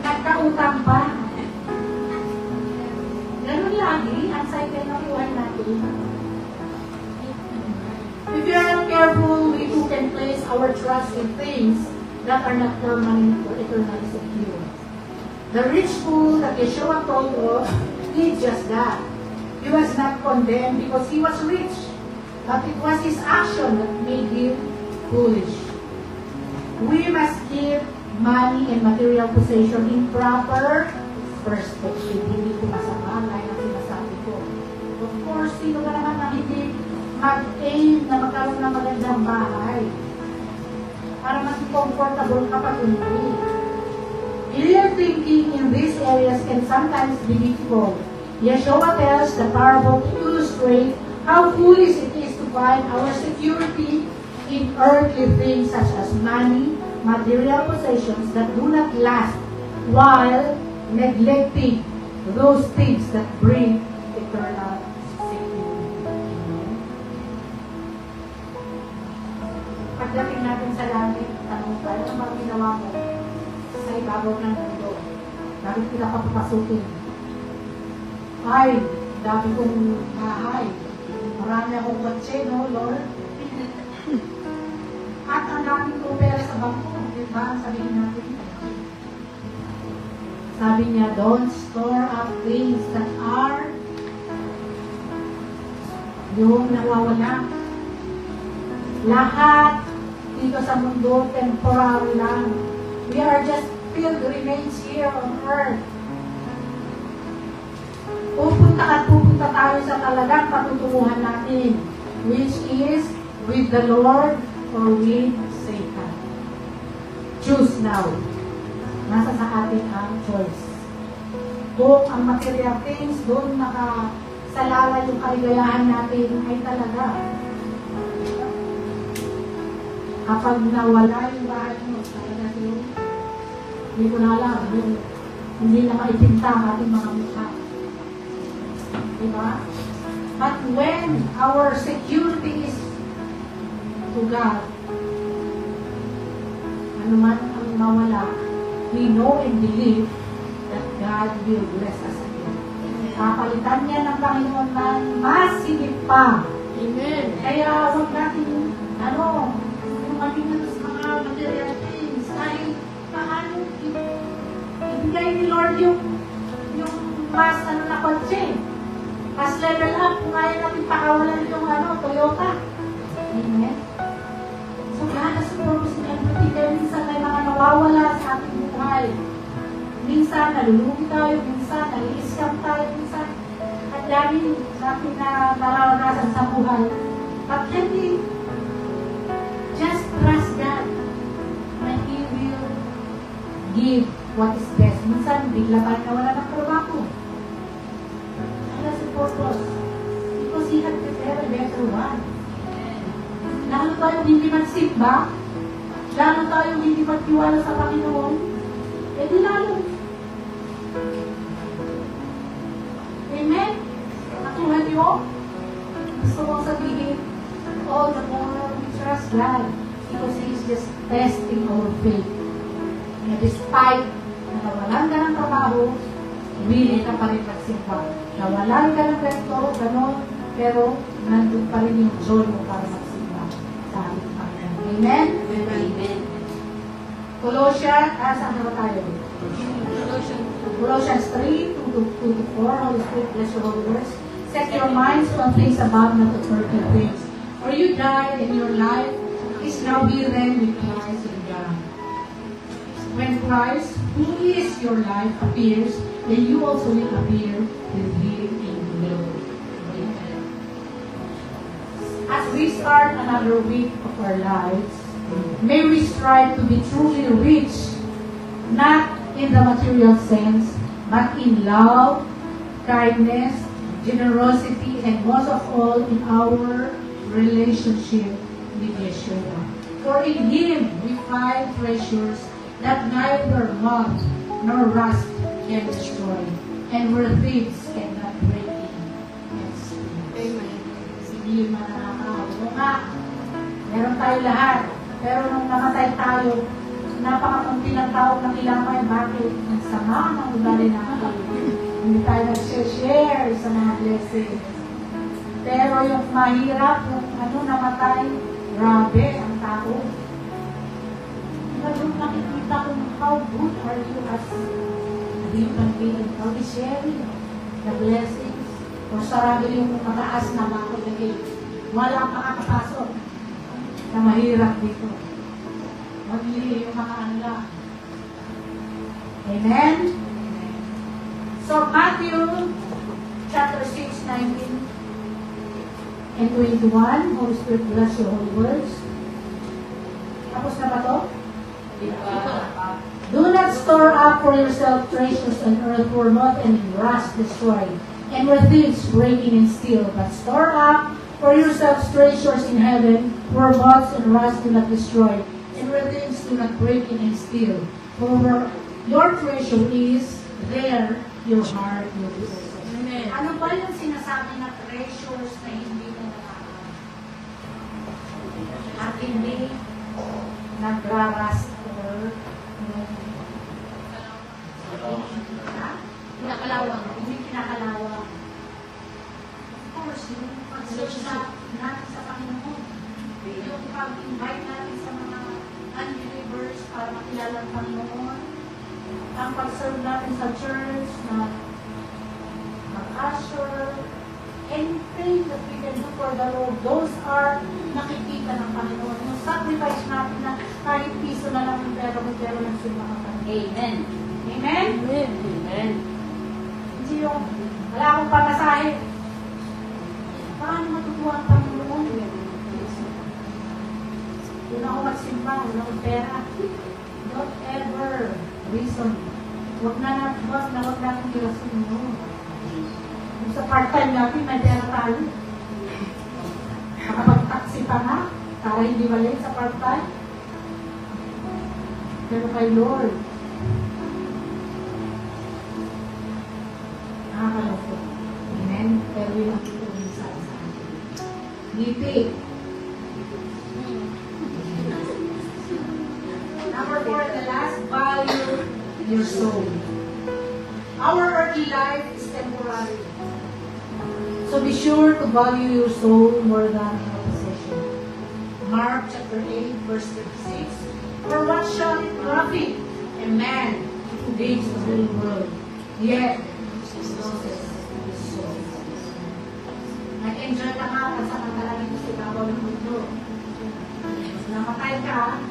Nagkautang pa. Ganun lagi, ang cycle na buhay natin. If we are not careful, we too can place our trust in things that are not permanent or eternally secure. The rich fool that Yeshua told of did just that. He was not condemned because he was rich, but it was his action that made him foolish. We must keep money and material possession in proper perspective. Hindi ko masama, gaya ng sinasabi ko. Of course, sino ba naman ang hindi mag-aim na magkaroon ng magandang bahay para mas comfortable kapag hindi? Clear thinking in these areas can sometimes be difficult. Yeshua tells the parable to illustrate how foolish it is to find our security in earthly things such as money, material possessions that do not last, while neglecting those things that bring eternal security. Pagdating natin sa langit, tanong tayo, ano ba ginawa ko sa ibabaw ng mundo? Bakit kita papapasukin? Ay, dami kong bahay. Marami akong kotse, no, Lord? At ang daming kong pera sa bangko. Diba? Sabihin natin. Sabi niya, don't store up things that are yung nawawala. Lahat dito sa mundo, temporary lang. We are just pilgrims here on earth. Pupunta at pupunta tayo sa talagang patutunguhan natin, which is with the Lord or with Satan. Choose now. Nasa sa atin ang choice. Kung ang material things doon nakasalala yung kaligayahan natin ay talaga. Kapag nawala yung bahay mo, talaga yun, hindi ko na alam, hindi na maipinta ang ating mga mukha. Diba? But when our security is to God, ano man ang mawala, we know and believe that God will bless us again. Papalitan niya ng Panginoon na mas higit pa. Amen. Kaya huwag natin, yung aming mga material things, kahit paano ibigay ni Lord yung mas na kotse. Mas level up, kung kaya natin pakawalan yung Toyota. Amen. So, God has a purpose in everything. Kaya minsan may mga nawawala sa ating buhay. Minsan, nalulugi tayo. Minsan, nag-i-scam tayo. Minsan, at dami sa ating nararanasan sa buhay. But can we just trust God na He will give what is best. Minsan, bigla tayo nawala ng trabaho. That's the purpose. Because He had prepared a better one. Lalo tayong hindi magsimba, lalo tayong hindi magtiwala sa Panginoon, eh di lalo. Amen? Katulad nyo, gusto kong sabihin, all the more we trust God because He is just testing our faith. Na despite na nawalan ka ng trabaho, willing ka pa rin magsimba. Nawalan ka ng ganito, gano'n, pero nandun pa rin yung joy mo para magsimba sa ating Panginoon. Amen? Amen. Colossians, saan na tayo? Colossians 3, 2-4, Holy Spirit, bless your holy words. Set your minds on things above, not on earthly things. For you died, and your life is now hidden with Christ in God. When Christ, who is your life, appears, then you also will appear with Him in glory. Amen. As we start another week of our lives, may we strive to be truly rich, not in the material sense, but in love, kindness, generosity, and most of all, in our relationship with Yeshua. For in Him we find treasures that neither moth nor rust can destroy, and where thieves cannot break in and steal. Amen. Hindi man nakakawa. Nga, meron tayo lahat. Pero nung namatay tayo, napakakunti ng tao nakilamay. Bakit? Ang sama ng ugali natin. Hindi tayo nag-share sa mga blessings. Pero yung mahirap, yung namatay, grabe ang tao. Diba yung nakikita kung how good are you as a human being? How is sharing the blessings? O sarado yung mataas na bakit lagi. Walang makakapasok na mahirap dito. Maghili yung mga anla. Amen? So, Matthew chapter 6, 19 and 21. Holy Spirit, bless your holy words. Tapos na ba to? Do not store up for yourself treasures on earth where moth and rust destroy, and where thieves break in and steal, but store up for yourselves treasures in heaven where moths and rust do not destroy, and where thieves do not break in and steal. For where your treasure is, there your heart will be also. Amen. Ano ba yung sinasabi na treasures na hindi na nakakain? At hindi nagra-rust or Pinakalawang. hindi kinakalawang. Of course, yung pag-search natin sa Panginoon, yung pag-invite natin sa mga unbelievers para makilala ang Panginoon, ang pag-serve natin sa church na mag-usher, anything that we can do for the Lord, those are nakikita ng Panginoon. Yung sacrifice natin na kahit piso na lang yung pero ng simba ng Panginoon. Amen. Amen? Amen. Amen. Hindi yung wala akong pamasahe. Paano matutuwa ang Panginoon? Doon ako magsimba, wala akong pera. Don't ever reason. Huwag natin kirasin mo. Kung sa part-time natin, may pera tayo. Makapag-taxi pa na, para hindi balik sa part-time. Pero kay Lord, nakakaloko. Amen? Pero yun ang tutuloy sa atin. Ngiti. Number 4, the last, value your soul. Our earthly life is temporary. So be sure to value your soul more than your possession. Mark chapter 8, verse 36. For what shall it profit a man who gains the whole world, yet loses his soul? Nag-enjoy ka nga sa pagkala dito sa ibabaw ng mundo. Namatay ka,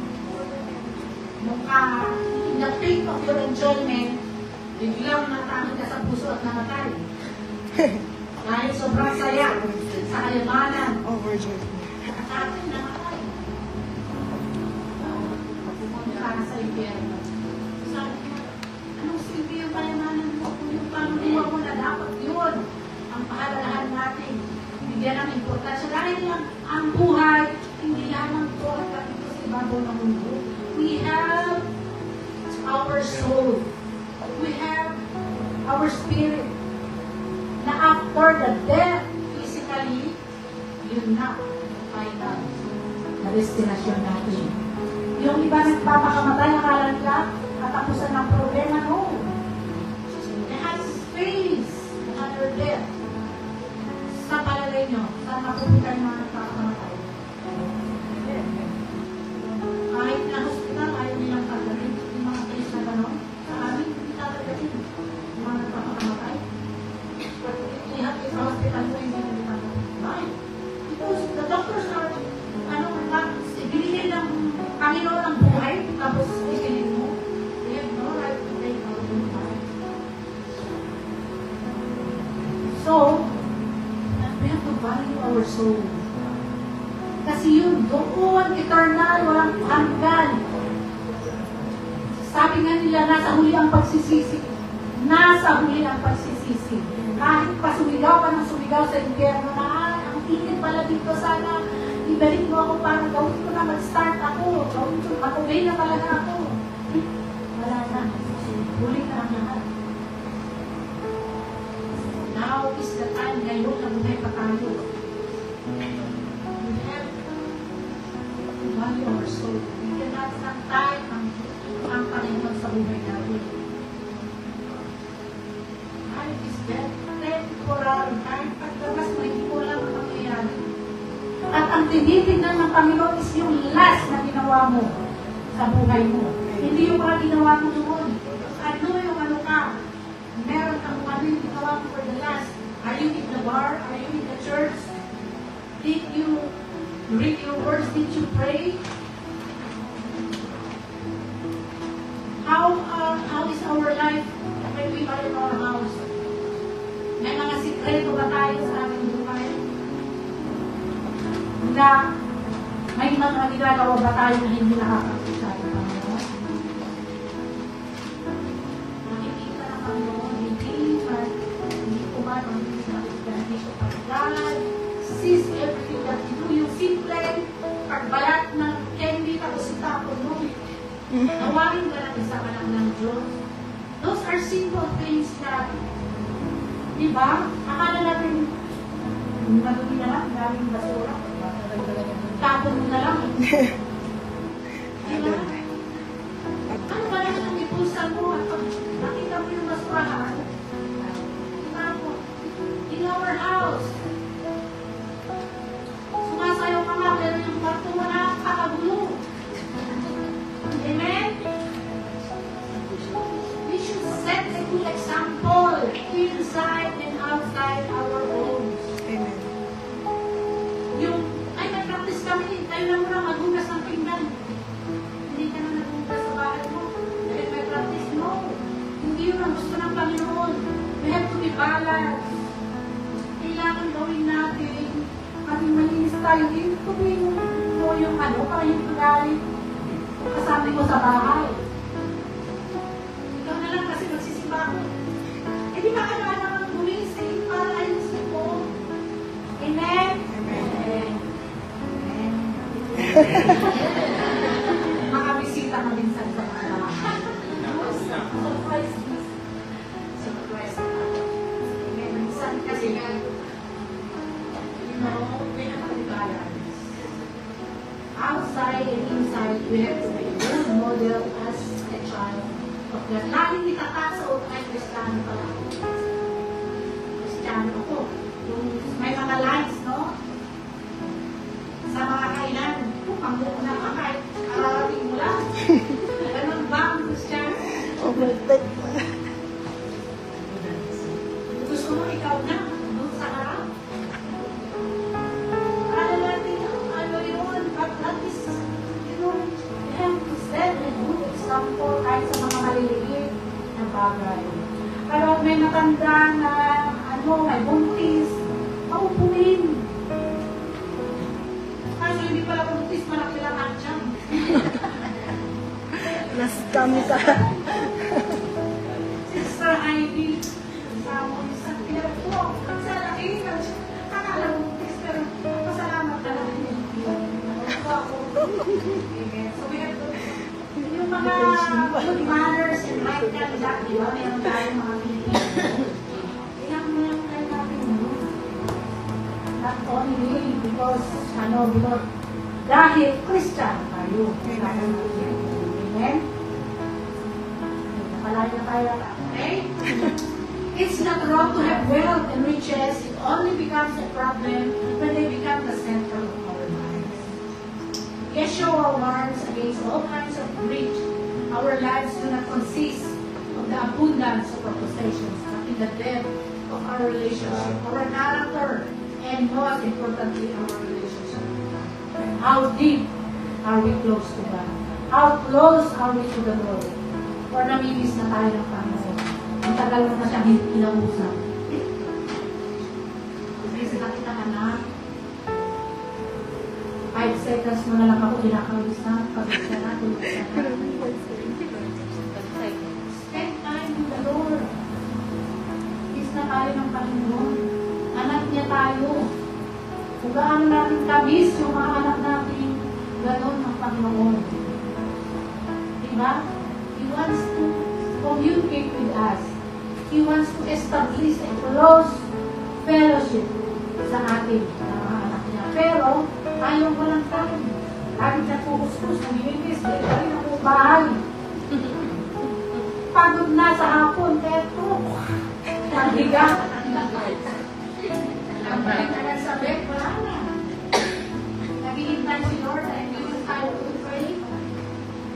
nung in the peak of your enjoyment, biglang natakot ka sa puso at namatay. Dahil sobrang saya sa kayamanan. Overjoyed. At ating namatay. Pumunta ka sa impyerno. Sabi mo, our spirit na after the death, physically, yun na, final na destinasyon natin. Yung iba nagpapakamatay, akala nila, katapusan ng problema, no. They have space another death. Sa palagay nyo, saan mapupunta yung mga nagpapakamatay? Kahit na hospital, ayaw nilang tagarin. Yung mga case na gano'n, sa amin, hindi tatagarin. Yung mga nagpapakamatay. But lihat sa hospital mo, hindi nila tagarin. Why? Because the doctors are, binigyan ng Panginoon ng buhay, tapos ikinin mo. They have no right to take our own life. So, we have to value our soul. Kasi yun, doon, eternal, walang hanggan. Sabi nga nila, nasa huli ang pagsisisi. Nasa huli ang pagsisisi. Kahit pa sumigaw ka ng sumigaw sa impyerno na, ang init pala dito, sana ibalik mo ako para gawin ko na, mag-start ako. Gawin ko, mag-obey na talaga ako. Wala na. Huli na ang lahat. Now is the time, ngayon na buhay pa tayo. We have to value our soul. We cannot santay ang Panginoon sa buhay natin. Life is dead, temporary. Kahit pagdamas mo, hindi ko lang ang mangyayari. At ang tinitignan ng Panginoon is yung last na ginawa mo sa buhay mo. Hindi yung mga ginawa mo noon. Ano yung ano ka? Meron kang ano yung ginawa mo for the last. Are you in the bar? Are you in the church? Did you read your words? Did you pray? How is our life when we are in our house? May mga sikreto ba tayo sa aming buhay? Na may mga ginagawa ba tayo na hindi nakakakita ng Panginoon? Nakikita ng Panginoon, hindi kumano, hindi ko pagdaan, sees everything that you do, yung simple, pagbalat ng candy, tapos itapon mo, nawawin ka lang sa kanan ng Diyos. Those are simple things na, di ba? Akala natin, madumi na lang, daming basura. Tapon mo na lang. Diba? Ano ba lang ang ipusan mo? At nakita mo yung basurahan? Tapon. In our house. Sumasayaw ka nga, pero yung kwarto mo na kakagulo. Amen? We should set a good example inside and outside our homes. Amen. Yung, ay, nag-practice kami, tayo lang muna maghugas ng pinggan. Hindi ka na naghugas sa bahay mo. Dahil may practice mo. Hindi yun ang gusto ng Panginoon. We have to be balanced. Kailangan gawin natin. Kaming malinis tayo. Hindi ko mo yung ano, para yung tugali. Kasama mo sa bahay. Ikaw na lang kasi magsisimba ako. Eh di ba ka naman gumising para ayusin mo? Amen? Amen. Amen. Makabisita ka minsan sa mga bahay. Surprise. Surprise. Amen. Minsan kasi nga, you know, we have to balance. Outside and inside, we have to be a good model as a child of God. Laging itatasa o ay Kristiyano pala. Kristiyano ako. Yung may mga lines, no? Sa mga kainan, pangbuko na ka kahit kararating mo lang. Ganun ba ang Kristiyano? Overtake. Gusto mo ikaw na, doon sa harap. Ano natin, ano yun, but that is, you know, we have to set a good example kahit sa mga maliliit na bagay. Pero may matanda na, ano, may buntis, maupuin. Kaso hindi pala buntis, malaki lang ang tiyan. Nascam ka. Sister Ivy, sa mo, isang pinag ko, sa laki, kakala buntis, pero pasalamat na lang yun. Ako. Amen. So we have to, yun Yung mga good manners and right conduct, di ba? Meron tayo mga Pilipino. Ilang mo lang tayo natin mo. Not only because, because dahil Christian tayo. Amen? Napalaya na tayo. Okay? It's not wrong to have wealth and riches. It only becomes a problem when they become the center of our lives. Yeshua warns against all kinds of greed. Our lives do not consist of the abundance of our possessions, but in the depth of our relationship, our character, and most importantly, our relationship with God. How deep are we close to God? How close are we to the Lord? Or namimiss na tayo ng Panginoon? Ang tagal mo na siyang kinausap. Kasi nakita ka na, 5 seconds mo na lang ako kinakausap, pag-isa na, tulog ka na. Spend time with the Lord. Is na tayo ng Panginoon. Anak niya tayo. Kung gaano natin kabis yung mga anak natin, gano'n ang Panginoon. Diba? He wants to communicate with us. He wants to establish a close fellowship sa atin, sa mga anak niya. Pero, tayo walang tayo. Lagi siya pukuskus, namiminis, dahil pa rin ako bahay. Pagod na sa hapon, eto. Nagiga. Balik na lang sa bed, wala na. Naghihintay si Lord, and we will try to pray.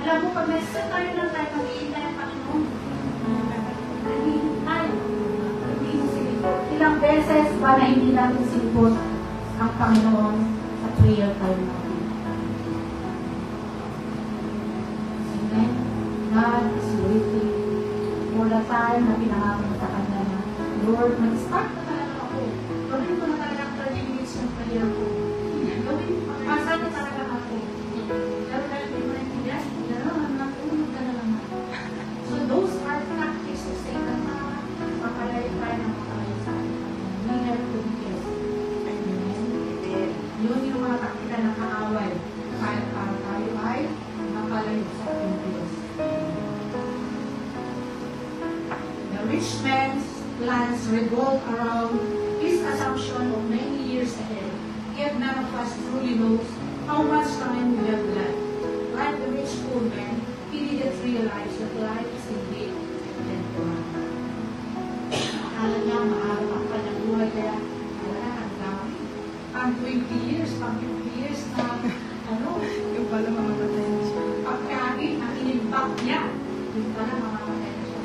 Alam mo, pag nasa tayo lang tayo, naghihintay ang Panginoon. Naghihintay. Hindi mo sinipot. Ilang beses ba na hindi natin sinipot ang Panginoon sa prayer time natin? Amen? God is waiting for the time na pinangaman sa Kanya na, Lord, mag-start na talaga ako. Gawin ko na talaga 30 minutes yung prayer ko. Gawin, pasa na talaga ako. Pero dahil hindi mo naintindihan, gano'n, natulog ka na naman. So those are tactics of Satan na makalayo tayo ng makalayo sa atin. We have to be careful. Amen. Yun yung mga taktika ng kaaway. Kaya tayo ay makalayo sa ating Diyos. The rich man's plans revolve around his assumption of many years ahead. Yet none of us truly knows how much time we have left. Like the rich poor man, he didn't realize that life is indeed temporal. Akala niya maaraw ang kanyang buhay, kaya wala ang dami. Pang 20 years, pang 50 years na, Yung pala mamamatay na siya. pagkain, ang inimbak niya, yung pala mamamatay na siya.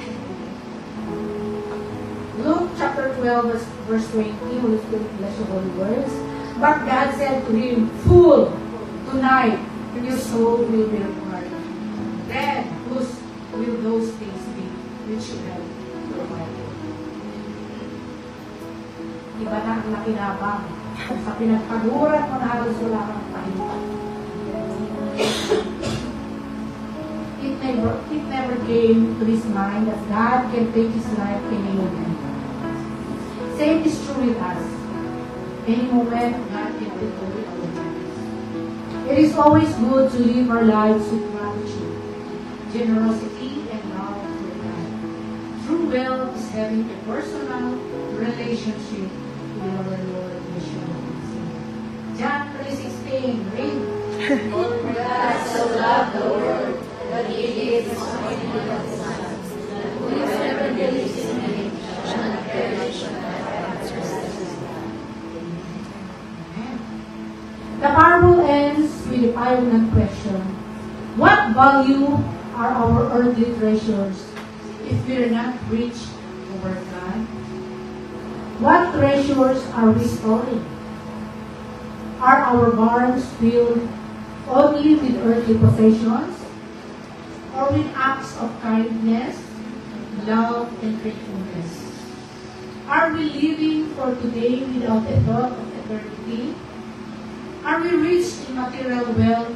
Luke chapter 12, verse 20, Holy Spirit bless your holy words. But God said to him, Fool, tonight your soul will be required. Then, whose will those things be which you have provided? Iba na ang nakinabang. Sa pinagpaguran mo na halos wala kang pahinga. It never came to his mind that God can take his life any moment. Same is true with us. Any moment, God can take away our lives. It is always good to live our lives with gratitude, generosity, and love for God. True wealth is having a personal relationship with our Lord Yeshua. John 3:16, read. For God so loved the world that he gave his only begotten Son, that whoever believes in him shall not perish but have everlasting life. The parable ends with a poignant question. What value are our earthly treasures if we are not rich over God? What treasures are we storing? Are our barns filled only with earthly possessions, or with acts of kindness, love, and faithfulness? Are we living for today without a thought of eternity? Are we rich in material wealth,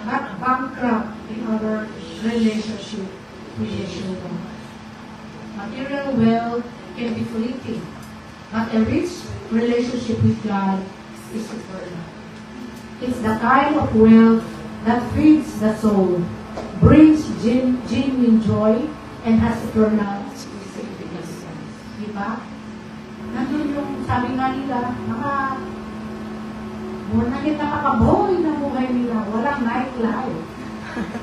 but bankrupt in our relationship with Yeshua? Material wealth can be fleeting, but a rich relationship with God is eternal. It's the kind of wealth that feeds the soul, brings genuine joy and has eternal significance. Diba? Nandun yung sabi nga nila, nakakaboy na buhay nila. Walang nightlife.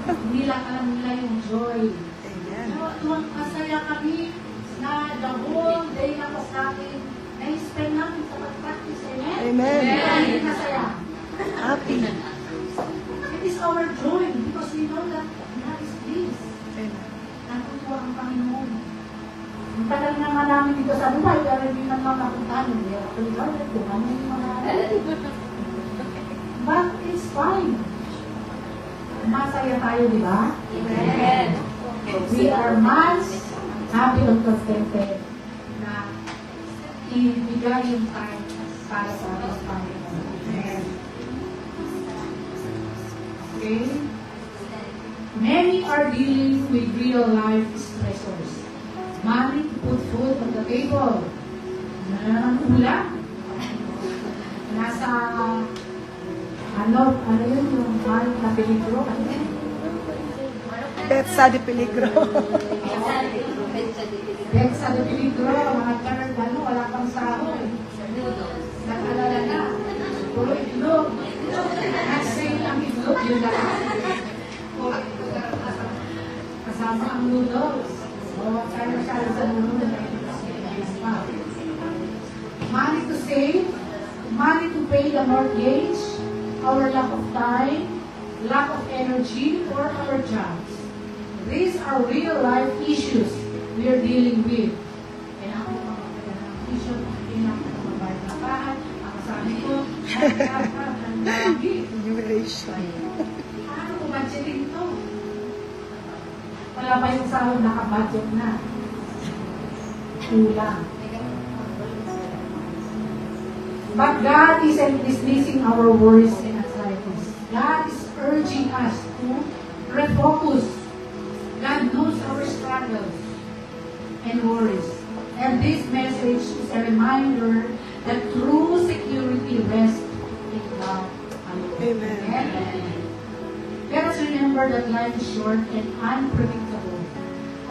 Hindi lang alam nila yung joy. Masaya kami na the whole day na po sa akin ay spend namin sa pag-practice. Amen. Kaya masaya. Happy. It is our joy because we know that God is this. Natutuwa ang Panginoon. Ang tagal naman namin dito sa Dubai, pero hindi naman makapuntahan. Hindi ako tuloy kung ano yung mga but it's fine. Masaya tayo, di ba? Amen. We are mas happy and contented na ibigay yung time para sa ating Panginoon. Amen. Okay? Many are dealing with real life stressors. Money to put food on the table. Ano ulam? Nasa ano yun yung mahal na peligro? Petsa de peligro. Petsa de peligro, mga third, wala pang sahod. Nag-alala na. Puro itlog. Nag-sale ang itlog, yun lahat. Kasama ang noodles. O, kaya masyado sa noodles. Money to save, money to pay the mortgage, our lack of time, lack of energy for our jobs. These are real life issues we are dealing with. And ako mga issue, hindi na ako mabayad na bahay, ang sabi ko, ang lagi. Jubilation. Paano ko budgeting ito? Wala pa yung sahod, naka-budget na. Kulang. But God isn't dismissing our worries and anxieties. God is urging us to refocus. God knows our struggles and worries. And this message is a reminder that true security rests in God alone. Amen. Let us remember that life is short and unpredictable.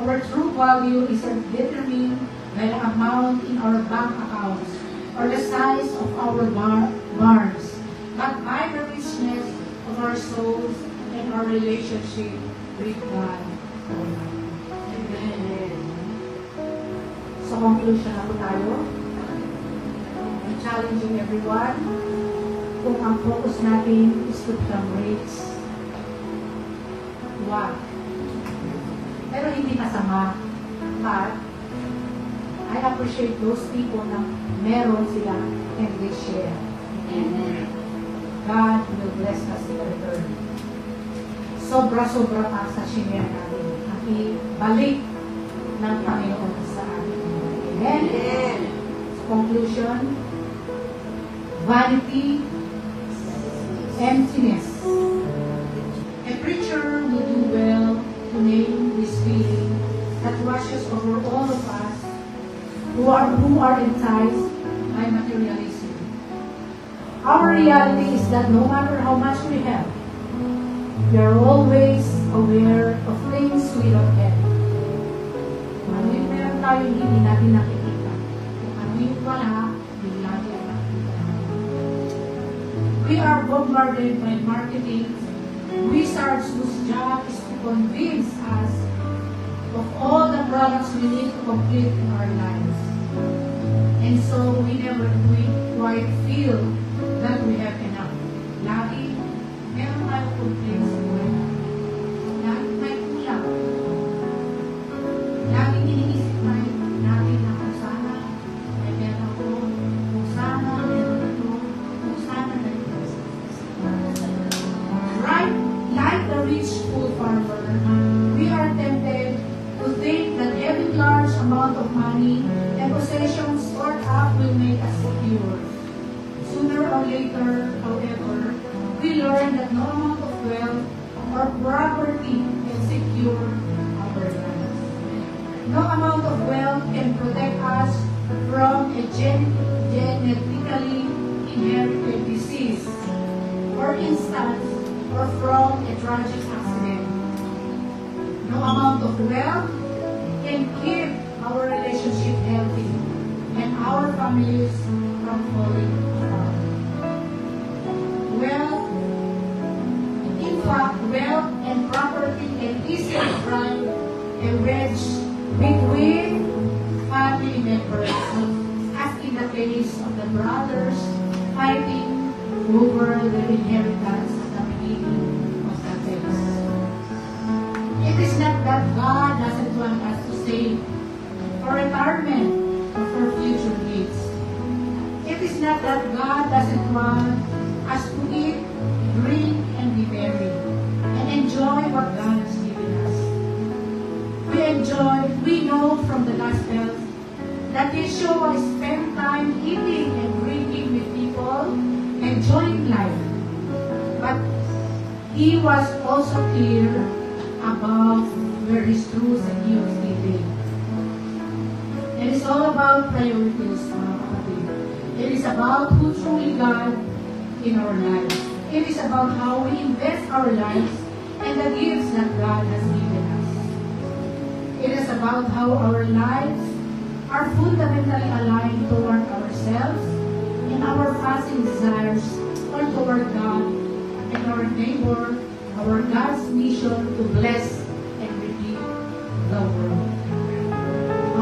Our true value isn't determined by the amount in our bank accounts or the size of our barns, but by the richness of our souls and our relationship with God. Amen. So, conclusion na po tayo. I'm challenging everyone kung ang focus natin is to become rich. Wag. Pero hindi masama. But, I appreciate those people na meron sila and they share. Amen. God will bless us in return. Sobra-sobra pa sa share natin. Ang ibalik ng Panginoon sa atin. Amen? Amen. Conclusion, vanity, emptiness. A preacher will do well to name this feeling that washes over all of us who are enticed by materialism. Our reality is that no matter how much we have, we are always aware of things we don't have. Kung ano yung meron tayo, hindi natin nakikita. Kung ano yung wala, hindi natin nakikita. We are bombarded by marketing wizards whose job is to convince us of all the products we need to complete in our lives. And so we never quite feel that we have enough. Lagi, meron tayo complaints sa buhay. Lagi may kulang. Lagi iniisip natin na kung sana may meron ako, kung sana meron ito, kung sana ganito. Right, like the rich food farmer, we are tempted to think that having large amount of money and possessions stored up will make us secure. Sooner or later, however, we learn that no amount of wealth or property can secure our lives. No amount of wealth can protect us from a genetically inherited disease, for instance, or from a tragic accident. no amount of wealth can keep our relationship healthy and our families from falling apart. Wealth and property can easily drive a wedge between family members, as in the case of the brothers fighting over their inheritance at the beginning of the text. It is not that God doesn't want us to save for retirement or for future needs. It is not that God doesn't want us to eat, drink, and be merry, and enjoy what God has given us. We know from the Gospels that Yeshua spent time eating and drinking with people, enjoying life. But he was also clear about where his truth and he was living. It is all about priorities, mga kapatid. It is about who truly God in our lives. It is about how we invest our lives and the gifts that God has given us. It is about how our lives are fundamentally aligned toward ourselves and our passing desires, or toward God and our neighbor, our God's mission to bless and redeem the world.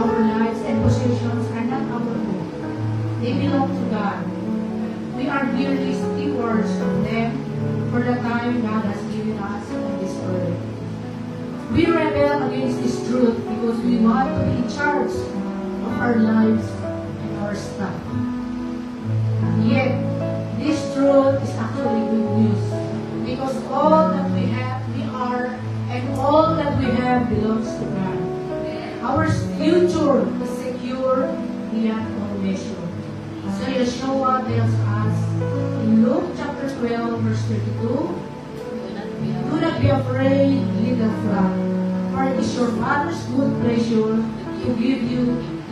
Our lives and possessions are not our own. They belong to God. We are merely stewards of them for the time God has given us on this earth. We rebel against this truth because we want to be in charge of our lives and our stuff. Yet, this truth is actually good news because all that we have, we are, and all that we have belongs to God. Our future is secure beyond all measure. So Yeshua tells us in Luke chapter 12, verse 32, do not be afraid, little flock, for it is your Father's good pleasure to give you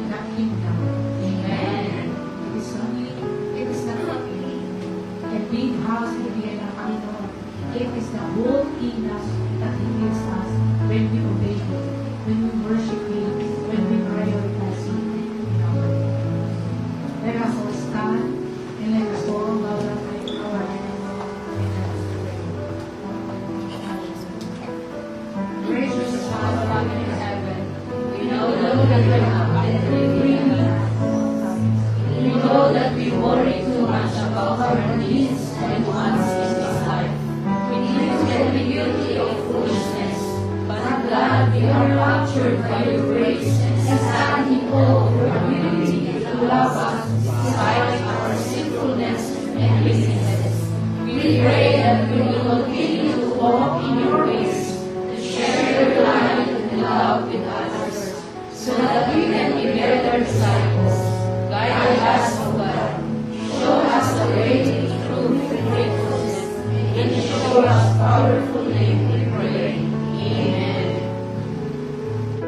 the kingdom. Amen. It is not a big house in the Panginoon. It is the whole kingdom that He gives us when we obey Him, when we worship Him, when we prioritize Him in our life. Let us all stand and let us all bow down our heads. Gracious Father in heaven, we know that we have we know that we worry too much about our needs and wants in this life. We can be guilty of foolishness, but God, we are captured by your grace and stand in awe of your ability to love us despite our sinfulness and weaknesses. We pray that we will continue to walk in your ways, to share your light and love with others, so that we can be better disciples. Guide us, O God. Show us the way to truth and faithfulness, and show us powerful name we pray.